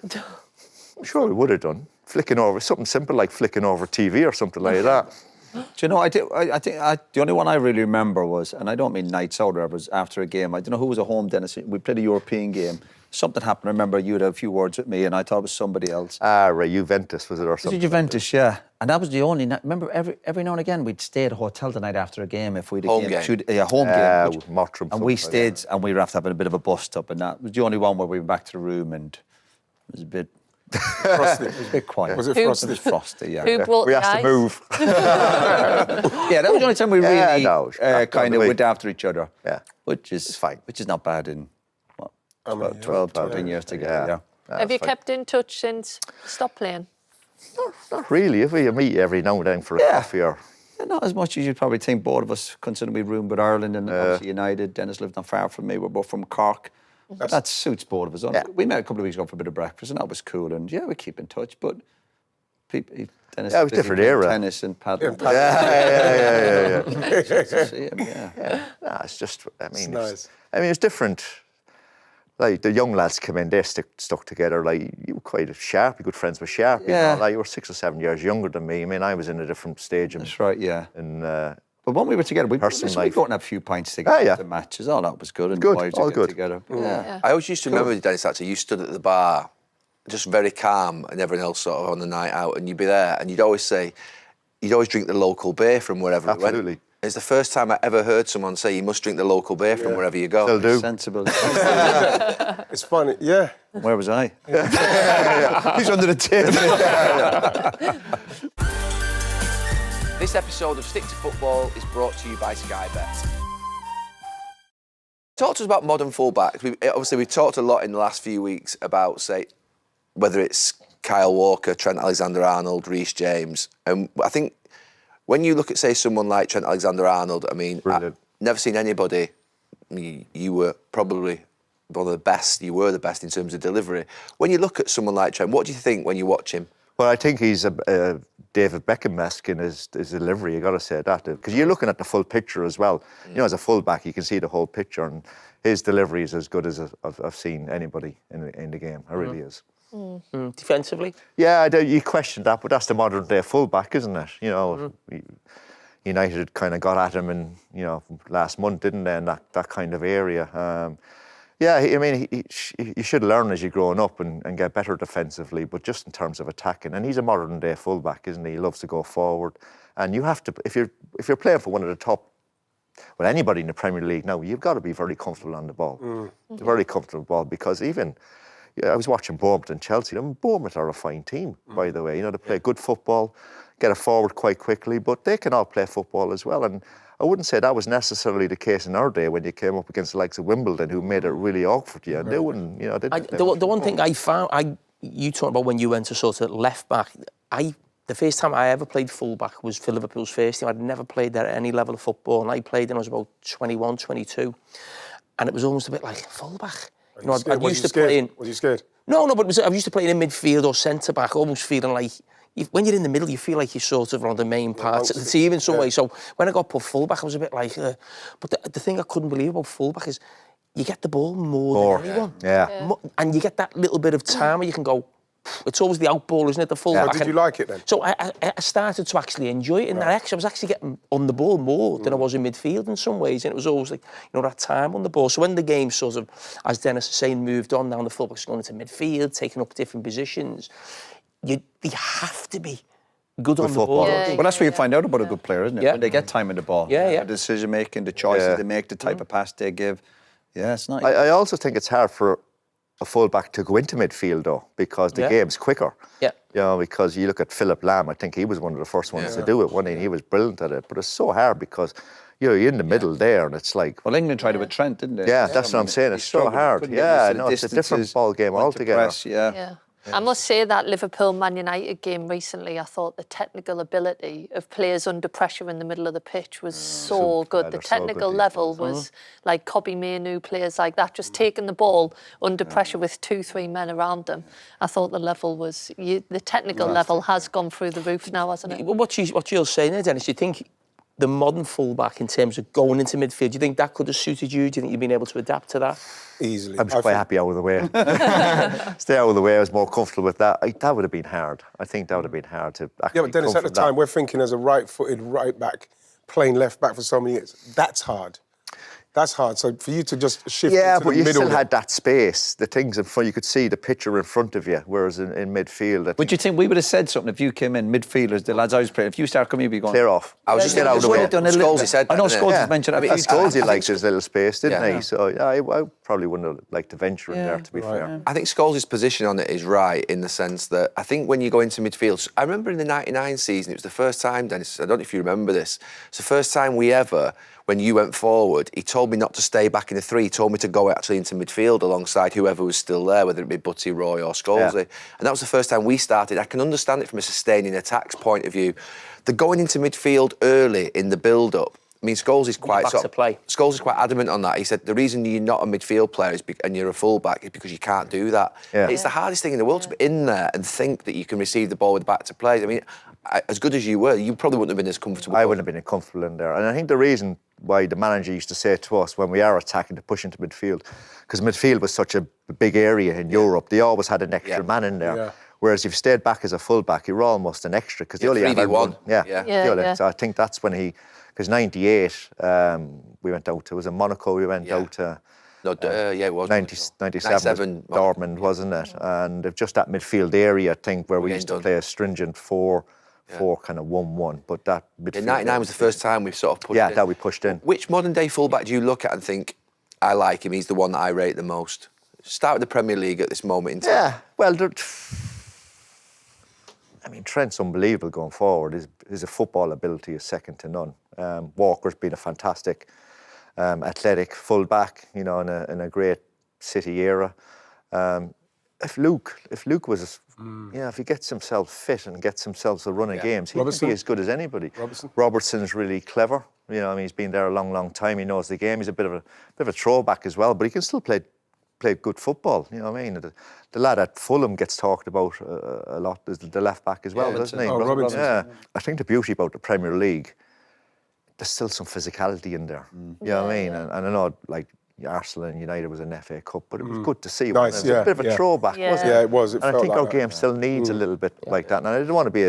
I'm sure we would have done. Flicking over, something simple like flicking over TV or something like that. Do you know, I think the only one I really remember was, and I don't mean nights out, it was after a game. I don't know who was at home, Dennis. We played a European game. Something happened. I remember you had a few words with me, and I thought it was somebody else. Right, Juventus, was it, or Was something? it Juventus? Yeah. And that was the only night. Remember, every now and again, we'd stay at a hotel the night after a game if we'd a Home game. game. Home game. With Mottram, And we something like stayed, and we were after having a bit of a bust up, and that was the only one where we went back to the room, and it was a bit. Frosty. It was a bit quiet. Was it Who- frosty? It was frosty, yeah. Who brought We the asked to ice? move. Yeah, that was the only time we really no, kind of we- went after each other. Yeah. Which is fine. Which is not bad in, what, I mean, 12, 13 years together, yeah. Have you kept in touch since you stopped playing? Not really. If we meet every now and then for a coffee or... Not as much as you'd probably think, both of us, considering we roomed with Ireland and obviously United. Dennis lived not far from me. We're both from Cork. That suits both of us. Yeah. We met a couple of weeks ago for a bit of breakfast, and that was cool. And yeah, we keep in touch. But Dennis, Yeah, it was busy different playing era. tennis and paddle. Yeah. To see him, yeah. Nah, it's just, I mean, nice. It's different. Like, the young lads come in, they stuck together. Like, you were quite sharp, you're good friends with Sharp. Yeah. You know? Like, you were 6 or 7 years younger than me. I mean, I was in a different stage. That's right, yeah. And, But when we were together, we Personal we life. got a few pints together yeah. after matches. All that was good. And Good, the boys all would get good. together. Yeah. I always used to remember, Dennis, actually, you stood at the bar, just very calm, and everyone else sort of on the night out, and you'd be there, and you'd always drink the local beer from wherever you went. Absolutely. It's the first time I ever heard someone say you must drink the local beer from wherever you go. Still do. Sensible. It's funny, yeah. Where was I? He's under the table. This episode of Stick to Football is brought to you by Sky Bet. Talk to us about modern fullbacks. We've talked a lot in the last few weeks about, say, whether it's Kyle Walker, Trent Alexander-Arnold, Reece James. And I think when you look at, say, someone like Trent Alexander-Arnold, I mean, Brilliant. I've never seen anybody. You were probably one of the best. You were the best in terms of delivery. When you look at someone like Trent, what do you think when you watch him? Well, I think he's a David Beckham-esque in his delivery, you got to say that. Because you're looking at the full picture as well. You know, as a fullback, you can see the whole picture, and his delivery is as good as I've seen anybody in the game. It really is. Defensively? Yeah, you question that, but that's the modern-day fullback, isn't it? You know, United kind of got at him in, last month, didn't they, in that kind of area. You should learn as you're growing up and get better defensively, but just in terms of attacking. And he's a modern-day fullback, isn't he? He loves to go forward. And you have to, if you're playing for one of the top, well, anybody in the Premier League now, you've got to be very comfortable on the ball. Very comfortable ball, because I was watching Bournemouth and Chelsea. Bournemouth are a fine team, by the way. They play good football, get it forward quite quickly, but they can all play football as well. And I wouldn't say that was necessarily the case in our day when you came up against the likes of Wimbledon, who made it really awkward for you. And they wouldn't, The one thing I found, you talked about when you went to sort of left back, the first time I ever played fullback was for Liverpool's first team. I'd never played there at any level of football, and I played when I was about 21, 22. And it was almost a bit like fullback. I used to play in. Was you scared? No, but I used to play in midfield or centre back, almost feeling like when you're in the middle, you feel like you're sort of one of the main parts of the team in some way. So when I got put fullback, I was a bit like. But the thing I couldn't believe about fullback is you get the ball more than anyone. Yeah. And you get that little bit of time where you can go. It's always the out ball, isn't it? The fullback. Did you like it then? So I started to actually enjoy it, and I was actually getting on the ball more than I was in midfield in some ways, and it was always like, that time on the ball. So when the game sort of, as Dennis was saying, moved on, now the fullbacks going into midfield, taking up different positions, they have to be good on the ball. Yeah, Well, that's where you find out about a good player, isn't it? Yeah. When they get time in the ball. Yeah. The decision-making, the choices they make, the type of pass they give. Yeah, it's nice. I also think it's hard for a fullback to go into midfield, though, because the game's quicker. Yeah. Because you look at Philip Lam, I think he was one of the first ones to do it. He was brilliant at it. But it's so hard because you're in the middle there, and it's like, Well, England tried it with Trent, didn't they? yeah, that's what I'm saying. It's so hard. Yeah, no, it's a different ball game altogether. Yeah. I must say that Liverpool-Man United game recently, I thought the technical ability of players under pressure in the middle of the pitch was so good. The technical level was like Kobbie Mainoo, players like that, just taking the ball under pressure with 2-3 men around them. I thought the level was, the technical level has gone through the roof now, hasn't it? What you're saying there, Dennis, do you think the modern fullback in terms of going into midfield, do you think that could have suited you? Do you think you've been able to adapt to that? Easily. I'm quite happy out of the way. Stay out of the way. I was more comfortable with that. That would have been hard. I think that would have been hard to actually. Yeah, but Dennis, at the time, we're thinking as a right-footed right back, playing left back for so many years. That's hard. That's hard. So for you to just shift into the middle... Yeah, but you still had that space, the things in front. You could see the picture in front of you, whereas in midfield... Would you think we would have said something if you came in, midfielders, the lads I was playing, if you start coming, you'd be going... Clear off. I was just getting out of the way. Scholesy said that. I know Scholesy mentioned that. Scholesy liked his little space, didn't he? So yeah, I probably wouldn't have liked to venture in there, to be fair. I think Scholes' position on it is right in the sense that I think when you go into midfield, I remember in the 99 season, it was the first time, Dennis, I don't know if you remember this, it's the first time we ever, when you went forward, he told me not to stay back in the three, he told me to go actually into midfield alongside whoever was still there, whether it be Butty, Roy or Scholesy. Yeah. And that was the first time we started. I can understand it from a sustaining attacks point of view. The going into midfield early in the build-up, I mean, Scholes is quite Scholes is quite adamant on that. He said the reason you're not a midfield player and you're a fullback is because you can't do that. Yeah. It's the hardest thing in the world to be in there and think that you can receive the ball with the back to play. I mean, as good as you were, you probably wouldn't have been as comfortable. I wouldn't have been comfortable in there. And I think the reason why the manager used to say to us when we are attacking to push into midfield, because midfield was such a big area in Europe, they always had an extra man in there. Yeah. Whereas if you stayed back as a fullback, you were almost an extra because they only had one. So I think that's when he. Because 98, we went out. It was in Monaco. We went out. It was 97 Dortmund, wasn't it? And just that midfield area, I think, where we used to play a stringent 4 kind of 1-1. But that midfield. 99 was the first time we've sort of pushed in. Yeah, that we pushed in. Which modern day fullback do you look at and think, I like him? He's the one that I rate the most. Start with the Premier League at this moment in time. Yeah, well, I mean, Trent's unbelievable going forward. His football ability is second to none. Walker's been a fantastic athletic fullback, you know, in a great City era. If Luke was, if he gets himself fit and gets himself a run of games, he can be as good as anybody. Robertson's really clever. You know, I mean, he's been there a long, long time. He knows the game. He's a bit of a throwback as well, but he can still play good football, you know what I mean? The lad at Fulham gets talked about a lot, is the left back as well, doesn't he? Robinson. Yeah. I think the beauty about the Premier League, there's still some physicality in there. You know what I mean? And I know, like, Arsenal and United was an FA Cup, but it was good to see. Nice, it was a bit of a throwback, wasn't it? Yeah, it was. And I think our game still needs a little bit like that. And I don't want to be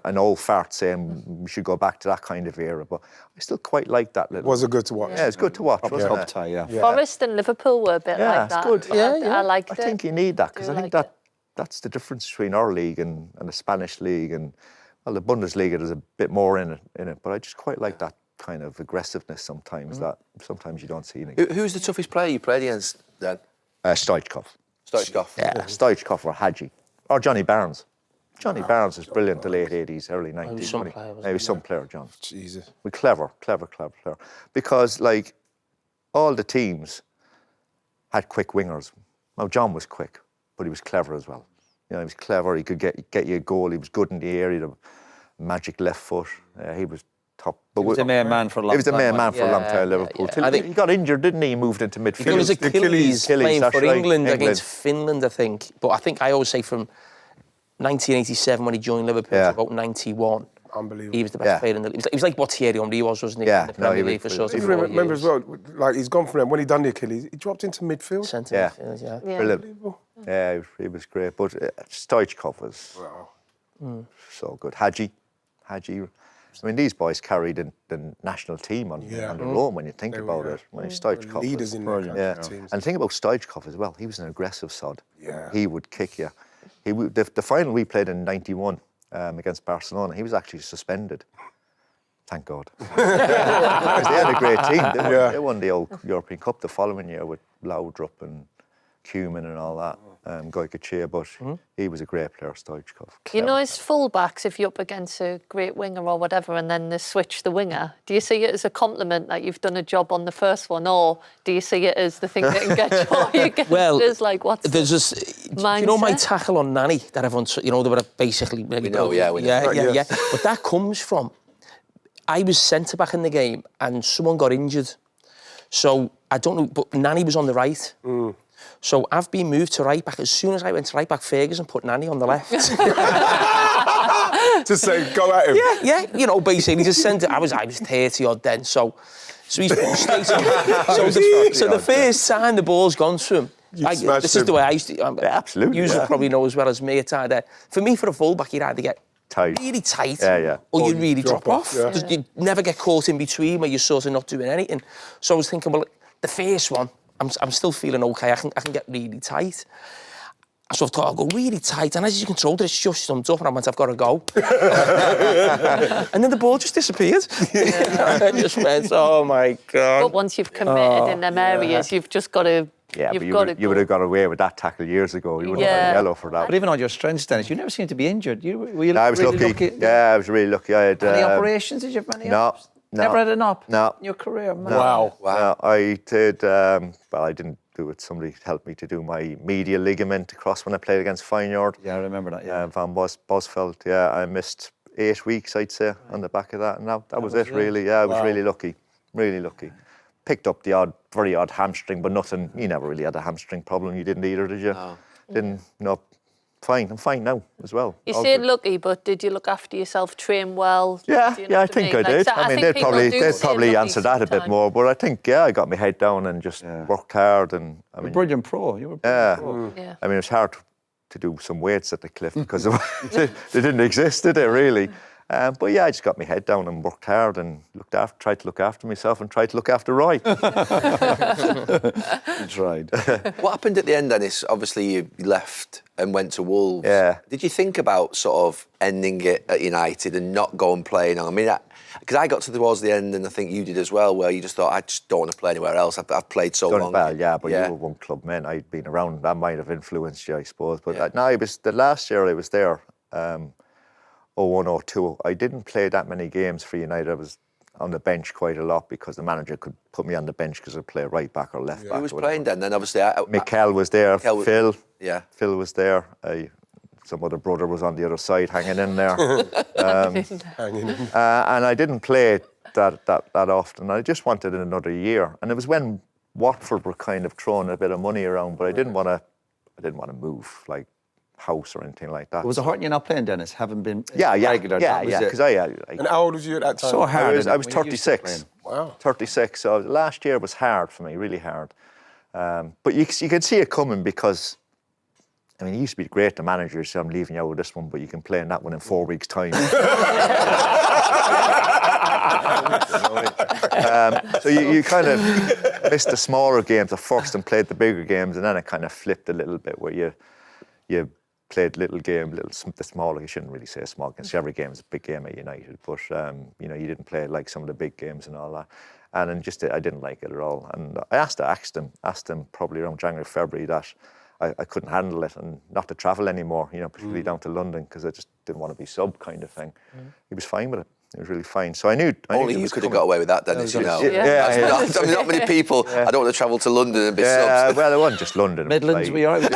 an old fart saying we should go back to that kind of era, but I still quite like that little. Was it good to watch? Yeah, it's good to watch, wasn't it? Forest and Liverpool were a bit like that. It's good. I liked it. I think you need that, because I think that's the difference between our league and the Spanish league, and well, the Bundesliga, there's a bit more in it, but I just quite like that kind of aggressiveness sometimes that sometimes you don't see in it. Who's the toughest player you played against then? Stoichkov. Stoichkov? Yeah, Stoichkov or Hadji. Or Johnny Barnes. Johnny Barnes was brilliant the late 80s, early 90s. Maybe some player, John. Jesus. We're clever. Because, like, all the teams had quick wingers. Now, John was quick, but he was clever as well. You know, he was clever. He could get you a goal. He was good in the area, the magic left foot. He was top. But he was a main man for a long time. He was a main man for a long time at Liverpool. I think he got injured, didn't he? He moved into midfield. He was Achilles playing for England against Finland, I think. But I think I always say from 1987 when he joined Liverpool to about 91. Unbelievable. He was the best player in the league. He was like what Thierry Henry was, wasn't he? Yeah, in the Premier League for sort of 4 years. Remember as well, like he's gone from them. When he done the Achilles, he dropped into midfield. Centre midfield, brilliant. Yeah, he was great. But Stoichkov was so good. Hadji. I mean, these boys carried the national team on their own when you think about it. When Stoichkov leaders in their teams. And think about Stoichkov as well. He was an aggressive sod. Yeah. He would kick you. The final we played in '91 against Barcelona, he was actually suspended. Thank God. Because they had a great team. They won the old European Cup the following year with Laudrup and Koeman and all that. Guy could cheer, but he was a great player, Stoichkov. You know, as fullbacks, if you're up against a great winger or whatever, and then they switch the winger, do you see it as a compliment that you've done a job on the first one, or do you see it as the thing that can get you against? Well, There's like, what's there's the just, you know, my tackle on Nanny that everyone, you know, they were basically really know, yeah, we know. yeah. But that comes from, I was centre back in the game and someone got injured. So I don't know, but Nanny was on the right. So I've been moved to right back. As soon as I went to right back, Ferguson put Nanny on the left. Just say, go at him. Yeah, you know, basically just sent it. I was 30 odd then, so he's put straight. So the first time the ball's gone to him, this is the way I used to. Absolutely. You probably know as well as me. It's either, for me, for a fullback, you'd either get Tight. really tight, or you'd really drop off. Yeah. You'd never get caught in between where you're sort of not doing anything. So I was thinking, well, the first one, I'm still feeling okay. I can get really tight. So I thought I'll go really tight, and as you controlled it, it's just jumped up, and I went, I've got to go. And then the ball just disappeared. I just went, oh my God. But once you've committed in them areas, you've just got to. Yeah, but you would have got away with that tackle years ago. You would have got a yellow for that. But even on your strengths, Dennis, you never seemed to be injured. Were you I was really lucky. Yeah, I was really lucky. I had Any operations? Did you have any? No. Never had an op? No. In your career? Man. Wow. No, I did. Well, I didn't do it. Somebody helped me to do my medial ligament across when I played against Feyenoord. Yeah, I remember that. Yeah. Van Bosveld. Yeah, I missed 8 weeks, I'd say, on the back of that. And that was it, really. Yeah, I was really lucky. Really lucky. Picked up the very odd hamstring, but nothing. You never really had a hamstring problem. You didn't either, did you? No. Didn't. No. Fine. I'm fine now as well. You said lucky, but did you look after yourself, train well? Yeah, Do you know I what think mean? I did. So I mean, think they'd people probably do answer that a bit sometimes. more, but I think, I got my head down and just worked hard. And I mean, Brilliant pro. You were brilliant pro. Yeah. I mean, it was hard to do some weights at the cliff because they didn't exist, did they, really? But yeah, I just got my head down and worked hard and tried to look after myself and tried to look after Roy. You tried. What happened at the end, Dennis? Obviously, you left and went to Wolves. Yeah. Did you think about sort of ending it at United and not go and play? I mean, because I got towards the end, and I think you did as well, where you just thought, I just don't want to play anywhere else. I've played so long. Well, yeah, but you were one club man. I'd been around. That might have influenced you, I suppose. But no, it was the last year I was there. 01, 02. I didn't play that many games for United. I was on the bench quite a lot because the manager could put me on the bench because I'd play right back or left back. Who was playing then? Then obviously, Mikel was there. Phil. Yeah. Phil was there. Some other brother was on the other side, hanging in there. And I didn't play that often. I just wanted another year. And it was when Watford were kind of throwing a bit of money around, but I didn't want to move like house or anything like that. Was it hurting you not playing, Dennis? Having been Yeah. regular? Because I And how old was you at that time? So hard. I was 36. Wow. 36. So last year was hard for me, really hard. But you could see it coming because, I mean, it used to be great to manager, so I'm leaving you out with this one, but you can play in that one in 4 weeks' time. So you kind of missed the smaller games at first and played the bigger games, and then it kind of flipped a little bit where you played the smaller. You shouldn't really say small games. Every game is a big game at United, but you didn't play like some of the big games and all that. And then I didn't like it at all. And I asked him probably around January, February that I couldn't handle it and not to travel anymore, particularly down to London, because I just didn't want to be sub kind of thing. He was fine with it. He was really fine. So I knew Only you could have got away with that, Dennis, Yeah. Not many people. I don't want to travel to London and be subs. Well, it wasn't just London. Midlands, we are. It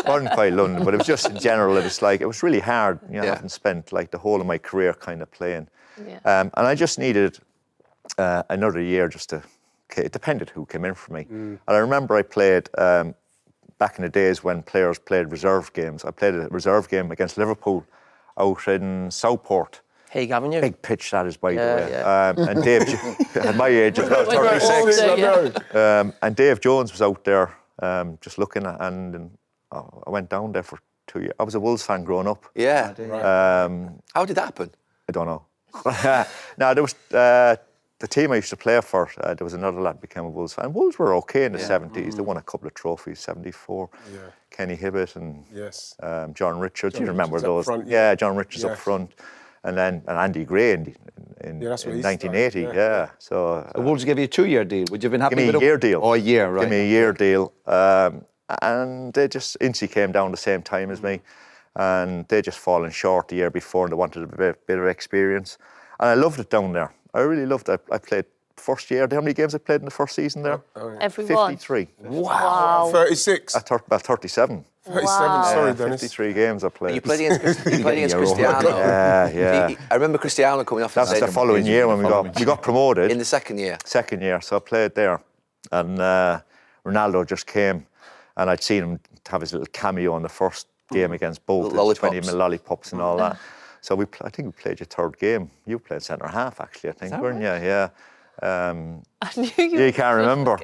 wasn't quite London, but it was just in general. It was really hard, having spent like the whole of my career kind of playing. Yeah. And I just needed another year it depended who came in for me. And I remember I played, back in the days when players played reserve games, I played a reserve game against Liverpool out in Southport. Hey, Gavin, you. Big pitch that is, by the way. Yeah. And Dave, at my age, I was 36. And Dave Jones was out there just looking at, and I went down there for 2 years. I was a Wolves fan growing up. Yeah. How did that happen? I don't know. No, there was the team I used to play for. There was another lad who became a Wolves fan. Wolves were okay in the 70s. They won a couple of trophies, 74. Yeah. Kenny Hibbett and Yes. John Richards. You remember Richards up those? front, yeah, John Richards Yeah. up front. and Andy Gray in that's what he 1980. started, Yeah. So The Wolves gave you a 2-year deal. Would you have been happy give me with a year deal. Oh, a year, right. Give me a year deal. And they just instantly came down the same time as me. And they just fallen short the year before and they wanted a bit of experience. And I loved it down there. I really loved it. I played first year. Do you know how many games I played in the first season there? Everyone. 53. Wow. 36. 37. 37, Wow. sorry, Dennis. 53 games I played. You played against Cristiano. Yeah. I remember Cristiano coming off. That's the following year when we got promoted. In the second year. Second year, so I played there. And Ronaldo just came and I'd seen him have his little cameo in the first game against Bolton. Lollipops. 20 mil lollipops and all that. So I think we played your third game. You played centre half, actually, I think, weren't you? Yeah. I knew you can't remember.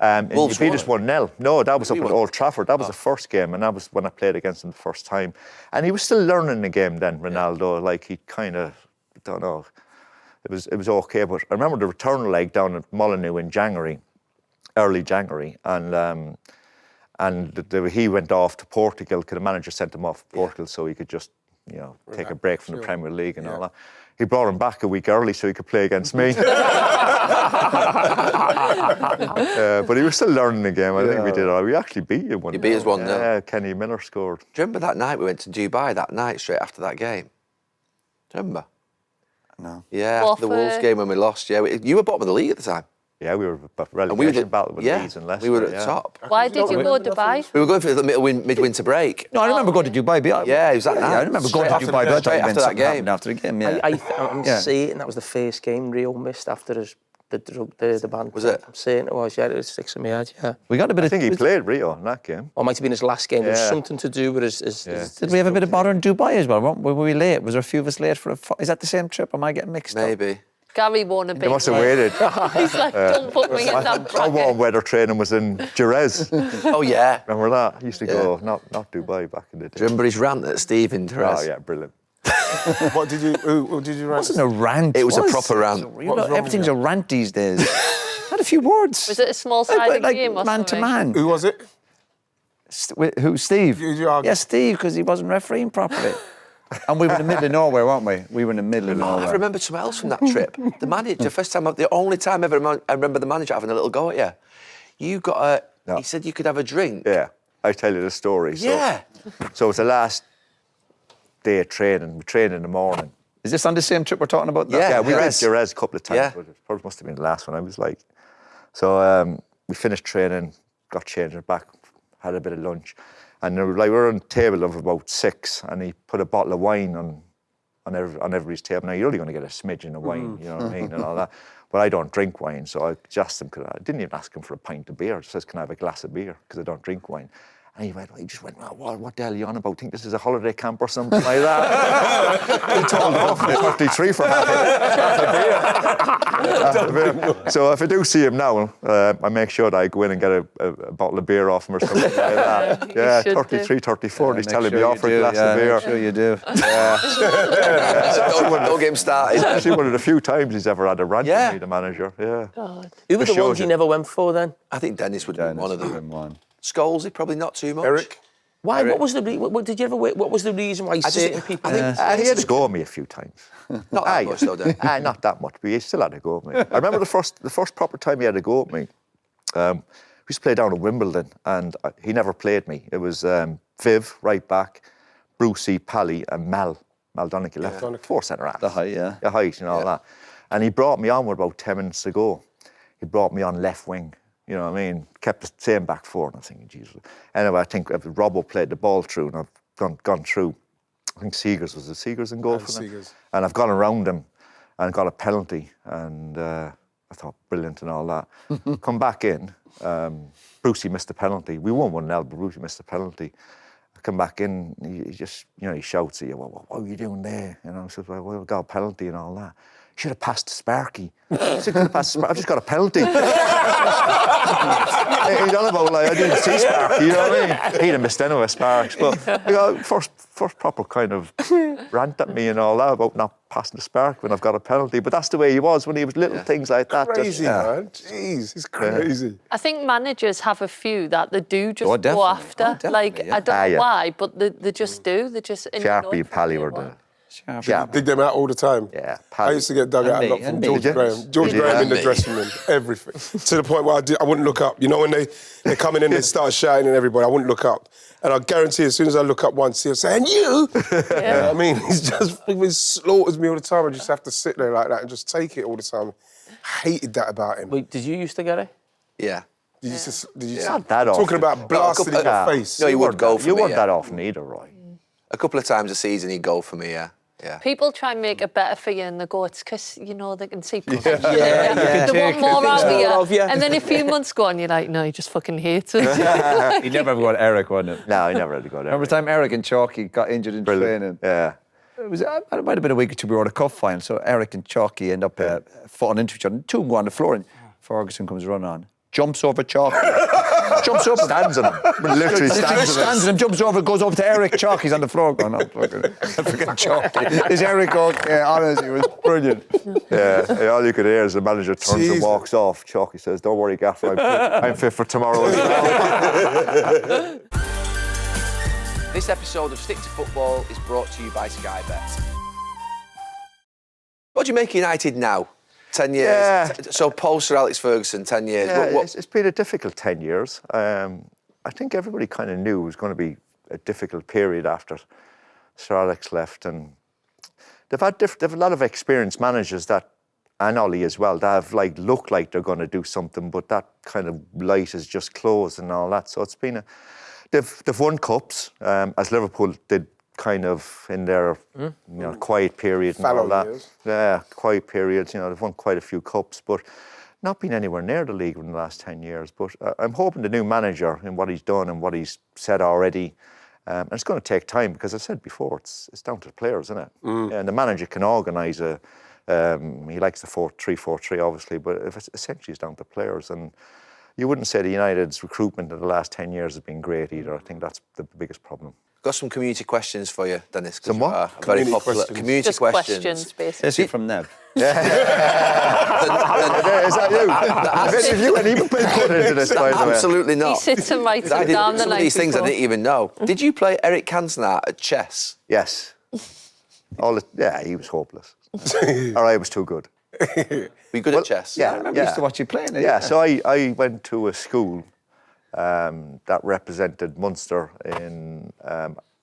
And you Wolves beat us 1-0. No, that was up at won. Old Trafford. That was the first game, and that was when I played against him the first time. And he was still learning the game then, Ronaldo. Like, he kind of, I don't know, it was okay. But I remember the return leg down at Molyneux in January, early January, and he went off to Portugal because the manager sent him off to Portugal so he could just, take a break from the Premier League and all that. He brought him back a week early so he could play against me. But he was still learning the game. I think we did all right. We actually beat you 1-0. You beat us 1-0. Yeah, Kenny Miller scored. Do you remember that night we went to Dubai that night straight after that game? Do you remember? No. Yeah, after the Wolves game when we lost. Yeah, you were bottom of the league at the time. Yeah, we were relegation battle with Leeds and Leicester. We were at the top. Why did you go to Dubai? We were going for the midwinter break. No, I remember going to Dubai. Yeah, it was that night. Yeah, I remember going to Straight Dubai. after that game. After the game, yeah. I'm saying that was the first game Rio missed after the ban. Was it? I'm saying it was, yeah, it sticks in my head, yeah. We got a bit I think he played Rio in that game. Or it might have been his last game. There was Yeah. something to do with his Did we have a bit of bother in Dubai as well? Were we late? Was there a few of us late for is that the same trip? Am I getting mixed up? Maybe. Gary won a bit. They must have waited. He's like, don't put me in that Our warm bracket. weather training was in Jerez. Oh, yeah. Remember that? He used to go, not Dubai back in the day. Do you remember his rant at Steve in Jerez? Oh, yeah, brilliant. What did you It write? wasn't a rant. It was a was. proper rant. You What was know, wrong with everything's a rant these days. Had a few words. Was it a small-sided like game or man something? to man? Who was it? Who? Steve? You argued? Yeah, Steve, because he wasn't refereeing properly. And we were in the middle of nowhere, weren't we? We were in the middle of nowhere. I remember something else from that trip. The manager, the only time ever I remember the manager having a little go at you. You got No. he said you could have a drink. Yeah, I tell you the story. Yeah. So it's the last day of training. We train in the morning. Is this on the same trip we're talking about? Yeah. Yeah, we went Jerez. to Jerez a couple of times, Yeah. but it probably must have been the last one. I was like, so we finished training, got changed back, had a bit of lunch, and we were on a table of about 6, and he put a bottle of wine on everybody's table. Now you're only going to get a smidgen of wine, you know what I mean, and all that. But I don't drink wine, so I asked him. I didn't even ask him for a pint of beer. I just said, "Can I have a glass of beer?" Because I don't drink wine. And he just went, well, what the hell are you on about? Think this is a holiday camp or something like that? He told off 33 for half a beer. So if I do see him now, I make sure that I go in and get a bottle of beer off him or something like that. Yeah, should 33, 34, he's Make telling sure me you off for a do, glass of beer. Make sure you do. Don't get him started. It's actually one of the few times he's ever had a rant Yeah. with me, the manager. Yeah. God. Who were the shows ones you you. never went for then? I think Dennis would be one of them. One. Scholesy, probably not too much. Eric? Why? What was the did you ever? What was the reason why certain people? I think He had to go at me a few times. not that much though, Dan. Not that much, but he still had to go at me. I remember the first proper time he had to go at me. We used to play down at Wimbledon, and he never played me. It was Viv, right back, Brucey, Pally, and Mal Donaghy left. 4 centre halves. The height, yeah. The height and all that. And he brought me on with about 10 minutes to go. He brought me on left wing. You know what I mean? Kept the same back four, and I'm thinking, Jesus. Anyway, I think Robbo played the ball through, and I've gone through. I think Seegers was in goal for them. Seegers. And I've gone around him and got a penalty, and I thought, brilliant and all that. Come back in, Brucey missed the penalty. We won 1-0, but Brucey missed the penalty. I come back in, he just, he shouts at you, well, what are you doing there? I said, well, we got a penalty and all that. Should have passed to Sparky. I said, could have passed to Sparky. I've just got a penalty. He's on about, like, I didn't see Sparky, you know what I mean? He'd have missed anyway, Sparks. But first proper kind of rant at me and all that about not passing to Spark when I've got a penalty. But that's the way he was when he was little things like that. Crazy, man. Jeez, it's crazy. I think managers have a few that they do just Oh, go definitely. after. Oh, definitely, Like, yeah. I don't know yeah. why, but they just do. They just... and you know Sharpie it and Pally from were day one. Sharp. Dig them out all the time. Yeah, I used to get dug out a lot from George Graham. George Graham in the dressing room, everything. To the point where I wouldn't look up. You know, when they're coming in, they start shouting at everybody, I wouldn't look up. And I guarantee as soon as I look up once, he'll say, "And you?" You know what I mean? He slaughters me all the time. I just have to sit there like that and just take it all the time. Hated that about him. Wait, did you used to get it? Yeah. Did you Not that often. talking about blasting in your face? No, he would go for me. You weren't yeah. that often either, Roy. A couple of times a season he'd go for me, yeah. Yeah. People try and make it better for you and they go, it's because, you know, they can see potential. Yeah. They want more out of you. you. And then a few months go on, you're like, no, he just fucking hates it. He never ever got Eric, wasn't it? No, he never had to go there. Remember the time Eric and Chalky got injured in training? Yeah. It might have been a week or two before the cup final, so Eric and Chalky end up falling into each other. Two of them go on the floor and Ferguson comes running on. Jumps over Chalky. Jumps up. Stands on him. Literally Stands on him, jumps over, goes over to Eric. Chalky's on the floor going, oh, fucking Chalky. Is Eric okay? Honestly, it was brilliant. Yeah, all you could hear is the manager turns and walks off. Chalky says, "Don't worry, Gaffer, I'm fit for tomorrow as well." This episode of Stick to Football is brought to you by Sky Bet. What do you make of United now? 10 years. Yeah. So post Sir Alex Ferguson, 10 years. Yeah, it's been a difficult 10 years. I think everybody kind of knew it was going to be a difficult period after Sir Alex left, and they've a lot of experienced managers that, and Ollie as well, that have looked like they're going to do something, but that kind of light has just closed and all that. So it's been they've won cups, as Liverpool did kind of in their quiet period and all that. Years. Yeah, quiet periods. They've won quite a few cups, but not been anywhere near the league in the last 10 years. But I'm hoping the new manager and what he's done and what he's said already, and it's going to take time because I said before, it's down to the players, isn't it? And the manager can organise he likes the 4-3-4-3 obviously, but essentially it's down to players. And you wouldn't say the United's recruitment in the last 10 years has been great either. I think that's the biggest problem. Got some community questions for you, Dennis. Some what? You are very Community popular. questions. Community Just questions, basically. Is he from Nev? Is that you? Have you any been put into this, by the way? Absolutely He not. sits and writes them down the Some of night these things I before. didn't even know. Did you play Eric Cantona at chess? Yes. He was hopeless. Or I was too good. Were you good at chess? I remember used to watch you playing it. Yeah, so I went to a school that represented Munster in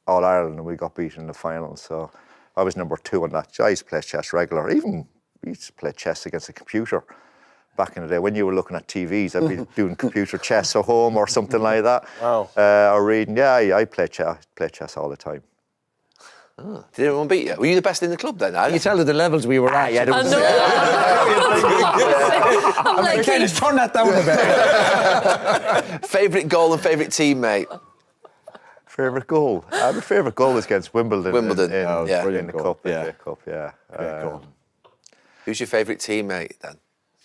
All Ireland, and we got beaten in the final. So I was number 2 on that. I used to play chess regular. Even we used to play chess against a computer back in the day. When you were looking at TVs, I'd be doing computer chess at home or something like that. Wow. Or reading. Yeah, I play chess all the time. Did anyone beat you? Were you the best in the club then? You tell her the levels we were at. Yeah, there I was, know. I'm like, Just turn that down a bit. Favourite goal and favourite teammate? Favourite goal? My favourite goal was against Wimbledon. Wimbledon, in yeah. in the cup. Yeah. The cup, yeah. goal. Who's your favourite teammate then?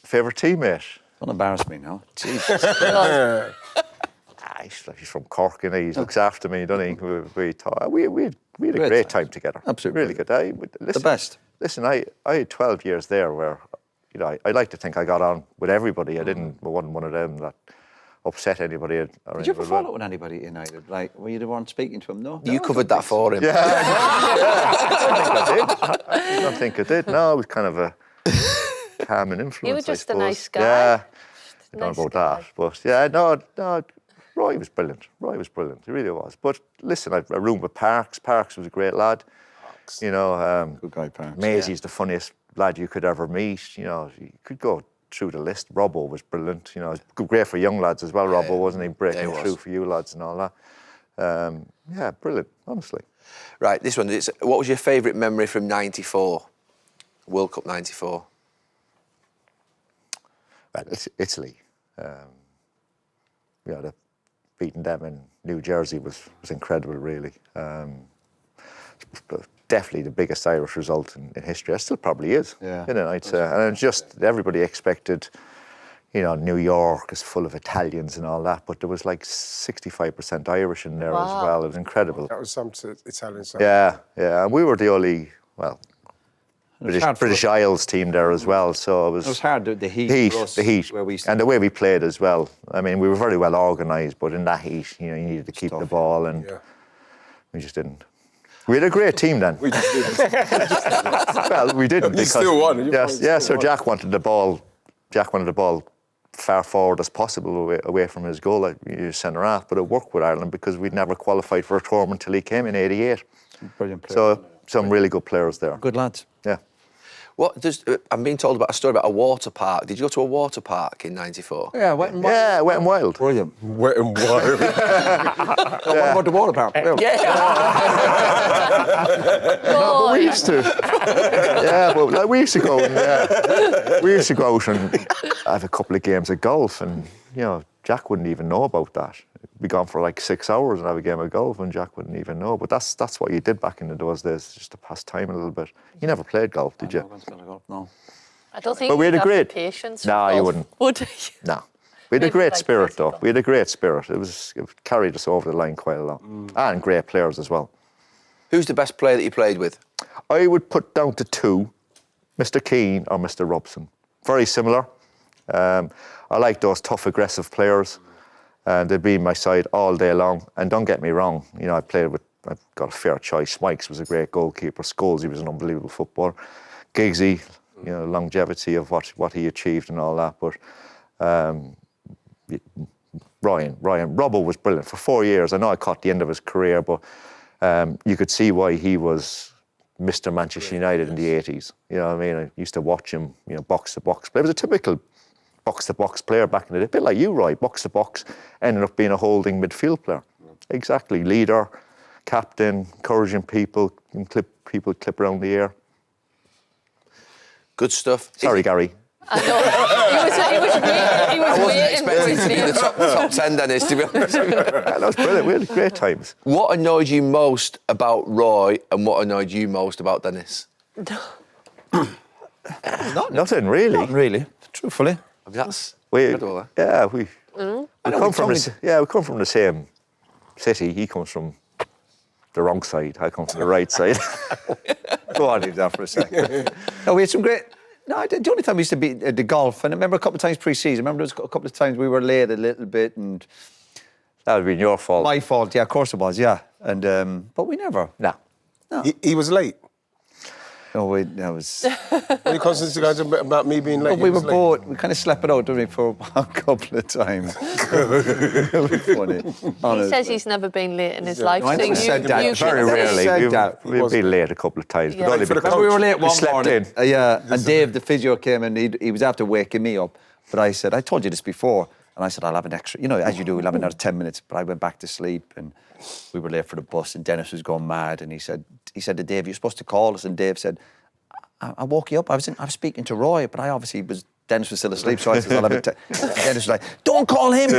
Favourite teammate? Don't embarrass me now. Jesus. He's from Cork, and he looks after me, doesn't he? We had a Great great time. time together. Absolutely. Really good. Listen, The best. Listen, I had 12 years there where, I like to think I got on with everybody. I wasn't one of them that upset anybody. Did you ever follow with anybody at United? Were you the one speaking to him? No. You covered that for him. Yeah. I don't think I did. No, it was kind of a calming influence. You were just I a suppose. nice guy. Yeah. I don't Nice know about guy. that, but yeah, no. Roy was brilliant. He really was. But listen, I roomed with Parks. Parks was a great lad. Good guy, Parks. Maisie's the funniest lad you could ever meet. You could go through the list. Robbo was brilliant. It was great for young lads as well. Robbo, wasn't he? Breaking through for you lads and all that. Yeah, brilliant, honestly. Right, this one. What was your favourite memory from '94? World Cup '94. Well, it's Italy. Beating them in New Jersey was incredible, really. Definitely the biggest Irish result in history. It still probably is. Yeah. I'd say. And it's just everybody expected, New York is full of Italians and all that, but there was 65% Irish in there as well. It was incredible. That was some Italian side. Yeah. And we were the only, was hard for British us. Isles team there as well. So It was hard, the heat. for us, the heat, Where we and the way we played as well. I mean, we were very well organised, but in that heat, you needed to keep the ball, and Yeah. we just didn't. We had a great team then. We just didn't. Well, we didn't. You because, still won. Yes, so Jack wanted the ball. Jack wanted the ball far forward as possible away from his goal, like centre half. But it worked with Ireland because we'd never qualified for a tournament until he came in '88. Brilliant player. So some really good players there. Good lads. Yeah. I'm being told about a story about a water park. Did you go to a water park in '94? Yeah, Wet and Wild. Yeah, Wet and Wild. Brilliant. Wet and wild. What about the water park? No, but we used to. Yeah, but like, we used to go. We used to go out and have a couple of games of golf, and Jack wouldn't even know about that. Be gone for like 6 hours and have a game of golf, and Jack wouldn't even know. But that's what you did back in those days, just to pass time a little bit. You never played golf, did you? No. I don't think But we had you'd a have great. the patience. Nah, for you golf, wouldn't. Would you? No. We had a Maybe great like spirit, this though. golf. We had a great spirit. It carried us over the line quite a lot, and great players as well. Who's the best player that you played with? I would put down to two, Mr. Keane or Mr. Robson. Very similar. I like those tough, aggressive players, and they'd be in my side all day long. And don't get me wrong, I've got a fair choice. Mikes was a great goalkeeper. Scholes, he was an unbelievable footballer. Giggsy, longevity of what he achieved and all that. But Ryan, Robbo was brilliant for 4 years. I know I caught the end of his career, but you could see why he was Mr. Manchester United in the 80s. You know what I mean? I used to watch him, box to box. But it was a typical box to box player back in the day. A bit like you, Roy, box to box, ended up being a holding midfield player. Exactly, leader, captain, encouraging people, and clip around the ear. Good stuff. Sorry, Gary. I know. He was waiting for Expecting his to be in name. the top 10, Dennis, to be honest. That was brilliant. We had great times. What annoyed you most about Roy and what annoyed you most about Dennis? Nothing really. Not really, truthfully. I mean, that's We incredible, come from the same city. He comes from the wrong side. I come from the right side. Go on, leave that for a second. No, we had some great. No, the only time we used to be at the golf, and I remember a couple of times pre-season. I remember there was a couple of times we were late a little bit, and That would have been your fault. my fault. Yeah, of course it was. Yeah, and but we never. No. He was late. No, that was. When he constantly guys about me being late. We he were was late. bored. We kind of slept it out, didn't we, for a couple of times. Really funny. He says he's never been late in his life. No, I so never said that. you Very can say- rarely. said that. We've been late a couple of times. Yeah. But only Late for the because coach. We were late one slept morning. in. Yeah, and Dave, the physio, came and he was after waking me up. But I said, I told you this before. And I said, I'll have an extra, as you do, we'll have another 10 minutes. But I went back to sleep and we were late for the bus and Dennis was going mad. And he said to Dave, you're supposed to call us. And Dave said, I woke you up. I was speaking to Roy, but Dennis was still asleep. So I said, I'll have it. Dennis was like, don't call him.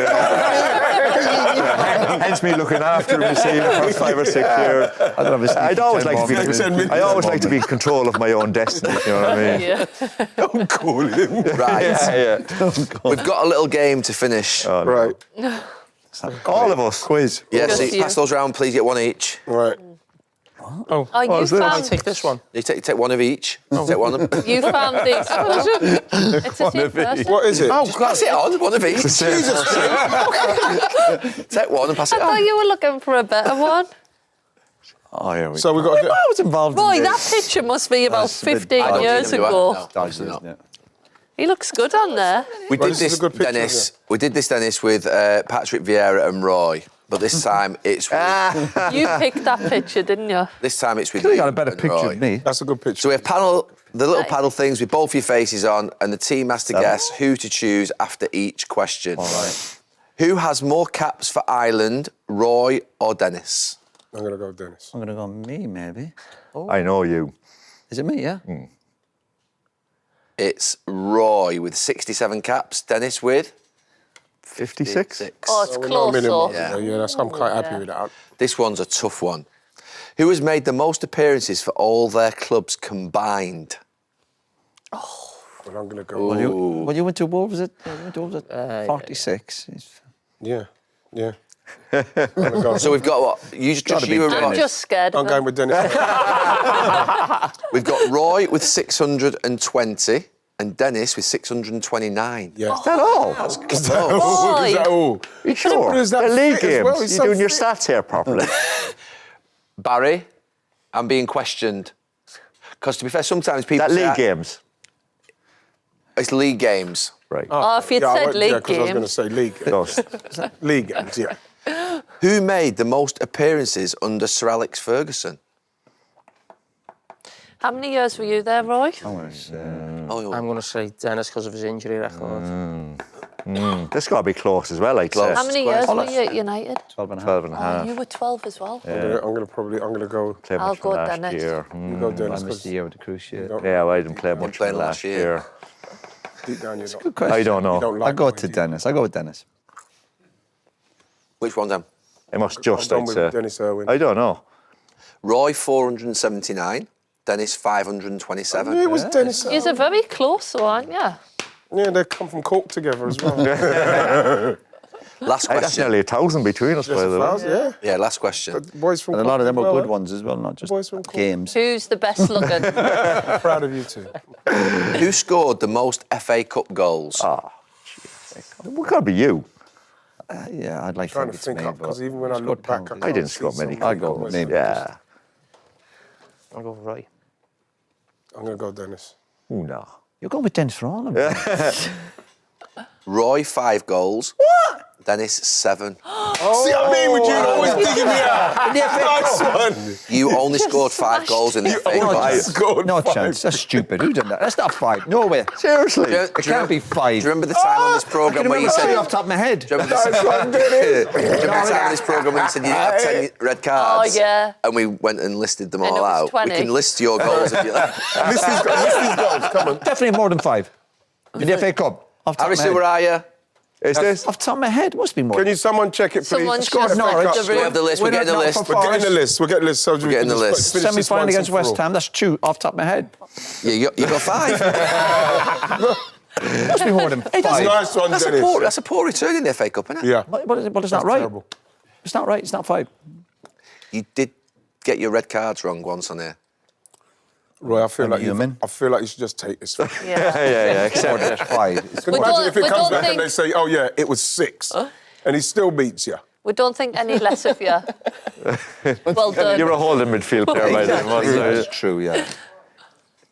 Hence me looking after him, you see, for 5 or 6 years. I'd always like to be in control of my own destiny, you know what I mean? Yeah. Don't call him. Right. Yeah. We've got a little game to finish. Right. All of us. Quiz. Yeah, so Just you you. pass those round, please get one each. Right. Oh, you is this? I'll found, take this one. You take one of each. Take one of them. you found this. It's the same person. What is it? Oh, Just pass it on, one of each. Take one and pass I it thought on. you were looking for a better one. Oh, here we So go. we got to I was involved Boy, in that this. picture must be about That's a bit 15 dodgy, years do I? ago. No, Dodgy, obviously not. isn't it? He looks good on there. We Well, did this is this, a good picture, Dennis. We did this, Dennis, with Patrick Vieira and Roy. But this time it's with, You picked that picture, didn't you? this time it's with Could have you got a better and picture Roy. of me. That's a good picture. So we have the little paddle things with both your faces on, and the team has to guess who to choose after each question. All right. Who has more caps for Ireland, Roy or Dennis? I'm going to go Dennis. I'm going to go me, maybe. I know you. Is it me, yeah? It's Roy with 67 caps, Dennis with 56? 6. Oh, it's We're not close, million though. miles away. Yeah, I'm quite happy with that. This one's a tough one. Who has made the most appearances for all their clubs combined? But I'm going to go. Well, you went to Wolves at 46. Yeah. I'm gonna go. So we've got what? Just you and I'm Roy. just scared I'm of going him. with Dennis. We've got Roy with 620 and Dennis with 629. Yeah. Is that all? That's Is that all? Is that all? You sure? But is that The league fit as games. well? He's You're so doing your fit. stats here properly. Barry, I'm being questioned. Because to be fair, sometimes people That say league games. it's league games. Right. Oh, if you'd said league because I was going to games. say league. Those- League games, yeah. Who made the most appearances under Sir Alex Ferguson? How many years were you there, Roy? Oh, I'm going to say Dennis because of his injury record. This got to be close as well, I'd say. Close. How many years were you at United? 12 and a half. 12 and a Oh, half. you were 12 as well. I'm going to go. Played I'll much from go last Dennis. year. You go, Dennis. I missed the year with the cruise ship. Yeah, well, I didn't play much playing from last last year. year. Deep down, you're not. Good question. I don't know. You don't like I'll go Roy, to do you? Dennis. I'll go with Dennis. Which one, Dan? I must just, I'm I'd with say. Denis Irwin. I don't know. Roy 479, Dennis 527. It was Denis Irwin. You're very close, though, aren't you? Yeah, they come from Cork together as well. Last That's question. nearly 1,000 between us, by the way. Yeah. Yeah, last question. Boys from And a Cork lot of them as were well, good ones as well, not just Boys from Cork. games. Who's the best looking? Proud of you two. Who scored the most FA Cup goals? What got to be you? Yeah, I'd like Trying to to think think it's me, up because but even when I scored look back, penalties. I didn't score many. I'll go with maybe. Yeah. I'll go with Roy. I'm going to go Dennis. Oh, no. You're going with Dennis for all of them. Roy 5 goals. What? Dennis 7. See what I mean with you always digging me out. Nice one. You only scored 5 goals in the FA No Cup. chance. scored No 5. chance. That's stupid. Who done that? That's not 5. No way. Seriously? Do you It can't be 5. Do you remember the time on this I programme can where you remember said... three off the top of my head. Do you remember the time on this programme when you said you didn't have 10 red cards? Oh, yeah. And we went and listed them And all it was out. 20. We can list your goals if you like. List these goals, come on. Definitely more than 5. In the FA Cup. Off the top of my Harrison, head. where are you? Is this? Off the top of my head, must be more. Can you someone check it, please? Someone Scored should Norwich. check the We room. have the list. We're getting the not list. for We're getting the Forest. list. We're getting the list. So we getting can the just list. finish this Semi-final once against and for West all. Ham, that's 2 off the top of my head. Yeah, you got 5. Must be more than 5. Nice one, That's Dennis. that's a poor return in the FA Cup, isn't it? Yeah. But it's not That's right. terrible. It's not right. It's not 5. You did get your red cards wrong once on here. Roy, I feel I'm like human. I feel like you should just take this. Can Yeah. Except that's 5. It's you We imagine don't- if it we comes don't back and think- they say, "Oh yeah, it was 6," and he still beats you? We don't think any less of you. Well done. You're a holding midfield player by then, wasn't you? That's true, yeah.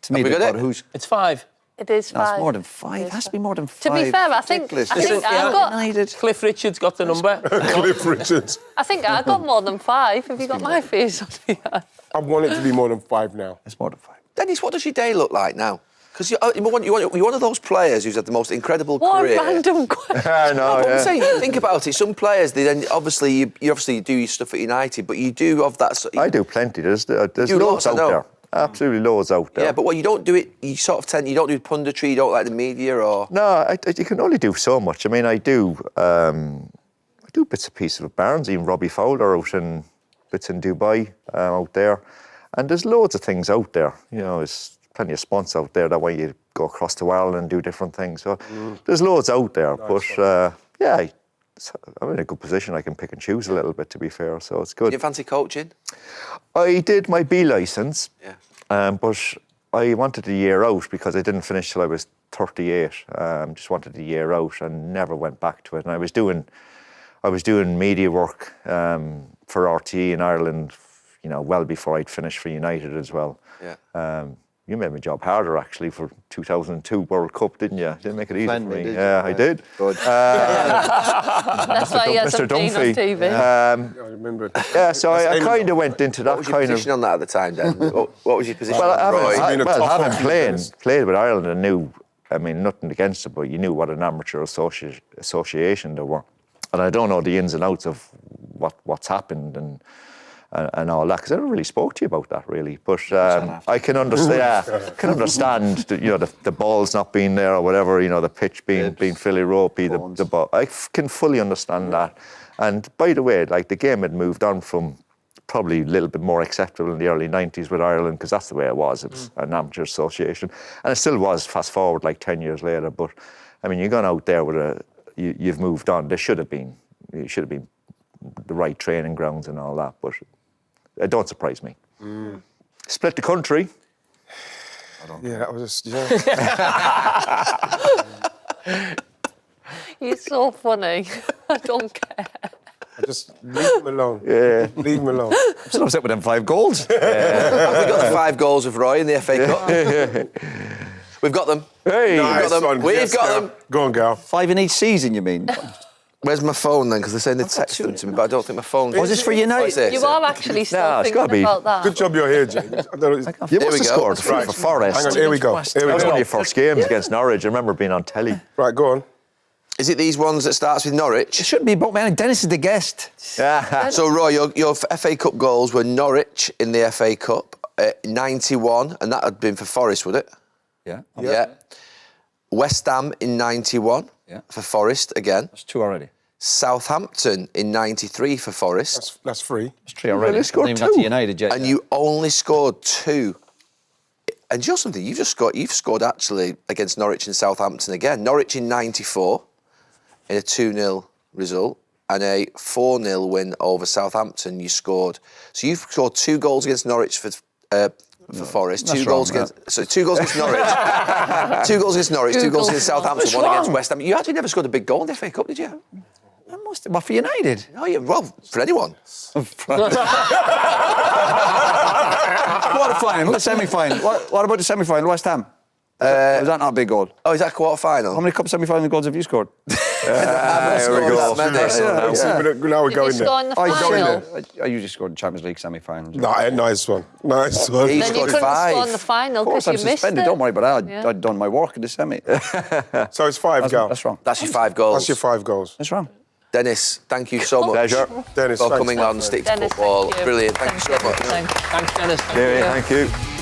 To me, we the got it? part who's... It's 5. It is 5. That's more than 5. It has to be more than 5. To be fair, I think Ridiculous. I got Cliff Richard's got the number. Cliff Richards. I got more than 5. Have you got my face on here? I want it to be more than 5 now. It's more than 5. Dennis, what does your day look like now? Because you're one of those players who's had the most incredible What a career. random question. I know, But I'm yeah. saying, think about it. Some players, they then obviously you obviously do your stuff at United, but you do have that. I do plenty. There's do loads lots, I out know. there. Absolutely loads out there. Yeah, but what you don't do it. You sort of tend. You don't do punditry. You don't like the media, or No, you can only do so much. I mean, I do bits and pieces with Barnes, even Robbie Fowler out in bits in Dubai out there, and there's loads of things out there. You know, there's plenty of sponsors out there that want you to go across the world and do different things. So there's loads out there, but yeah, I'm in a good position. I can pick and choose a little bit, to be fair. So it's do good. you fancy coaching? I did my B licence, Yeah. but I wanted a year out because I didn't finish till I was 38. Just wanted a year out and never went back to it. And I was doing media work for RTE in Ireland, you know, well before I'd finished for United as well. Yeah. You made my job harder actually for 2002 World Cup, didn't you? Didn't make it easy Friendly, for me. did you? Yeah, I did. Good. That's why he hasn't been on TV. I remember. Yeah, so I kind of went into What that was your kind of. position on that at the time, then? What was your position? Well, on Roy? been a tough having few years. played with Ireland and knew, I mean, nothing against it, but you knew what an amateur association they were. And I don't know the ins and outs of what's happened and all that, because I never really spoke to you about that, really. But I can understand, the balls not being there or whatever, you know, the pitch being fairly ropey, the ball. I can fully understand that. And by the way, like, the game had moved on from probably a little bit more acceptable in the early 90s with Ireland, because that's the way it was. It was an amateur association. And it still was, fast forward like 10 years later. But, I mean, you're going out there with you've moved on. It should have been the right training grounds and all that. But it don't surprise me. Split the country. Yeah, that was just, You're so funny. I don't care. Just leave him alone. Yeah. Leave him alone. I'm still upset with them 5 goals. Have we got the 5 goals of Roy in the FA Cup? We've got them. Hey, Nice them. one. We've Yes, got girl. them. Go on, girl. 5 in each season, you mean? Where's my phone then? Because they're saying they text them to me, but I don't think my phone's... Was this for United? What's this? You are actually still No, it's thinking gotta be. about that. Good job you're here, James. I don't know, You Here must we have go. scored 3 Right. for Forest. hang on, here we go. Here we That was one of go. your first games against Norwich. I remember being on telly. Right, go on. Is it these ones that starts with It Norwich? shouldn't be, but man, Dennis is the guest. So, Roy, your FA Cup goals were Norwich in the FA Cup, 91, and that had been for Forest, would it? Yeah. Yeah. West Ham in 91 Yeah. for Forest again. That's 2 already. Southampton in 93 for Forest. That's 3. That's 3 already. Really scored Haven't even got to 2. United yet. And you only scored 2. And do you know something? You've scored actually against Norwich and Southampton again. Norwich in 94 in a 2-0 result and a 4-0 win over Southampton. You scored. So you've scored 2 goals against Norwich for Forest. that's 2 goals wrong, against. So 2 goals against Norwich. 2 goals against Norwich. 2 goals against Southampton. What's 1 against wrong? West Ham. You actually never scored a big goal in the FA Cup, did you? I must have. What, for United? Oh yeah. Well, for anyone. Quarter-final, semi-final. What about the semi-final, West Ham? Was that not a big goal? Oh, is that quarter final? How many cup semi-final goals have you scored? There we go. Now we're Did you going score in there. the final? I usually scored in Champions League semi-finals. Nice one. Nice one. He Then you scored couldn't 5. score in the final Of course, because I'm you missed suspended. it. Don't worry about that. Yeah. I'd done my work in the semi. So it's 5, girl. That's wrong. That's your 5 goals. That's your 5 goals. That's wrong. Dennis, thank you so much. Pleasure. Dennis, For thanks, coming my on friend. Stick to Dennis, Football. thank you. Brilliant. Thank you so much. Thanks, Dennis. Yeah, thank you.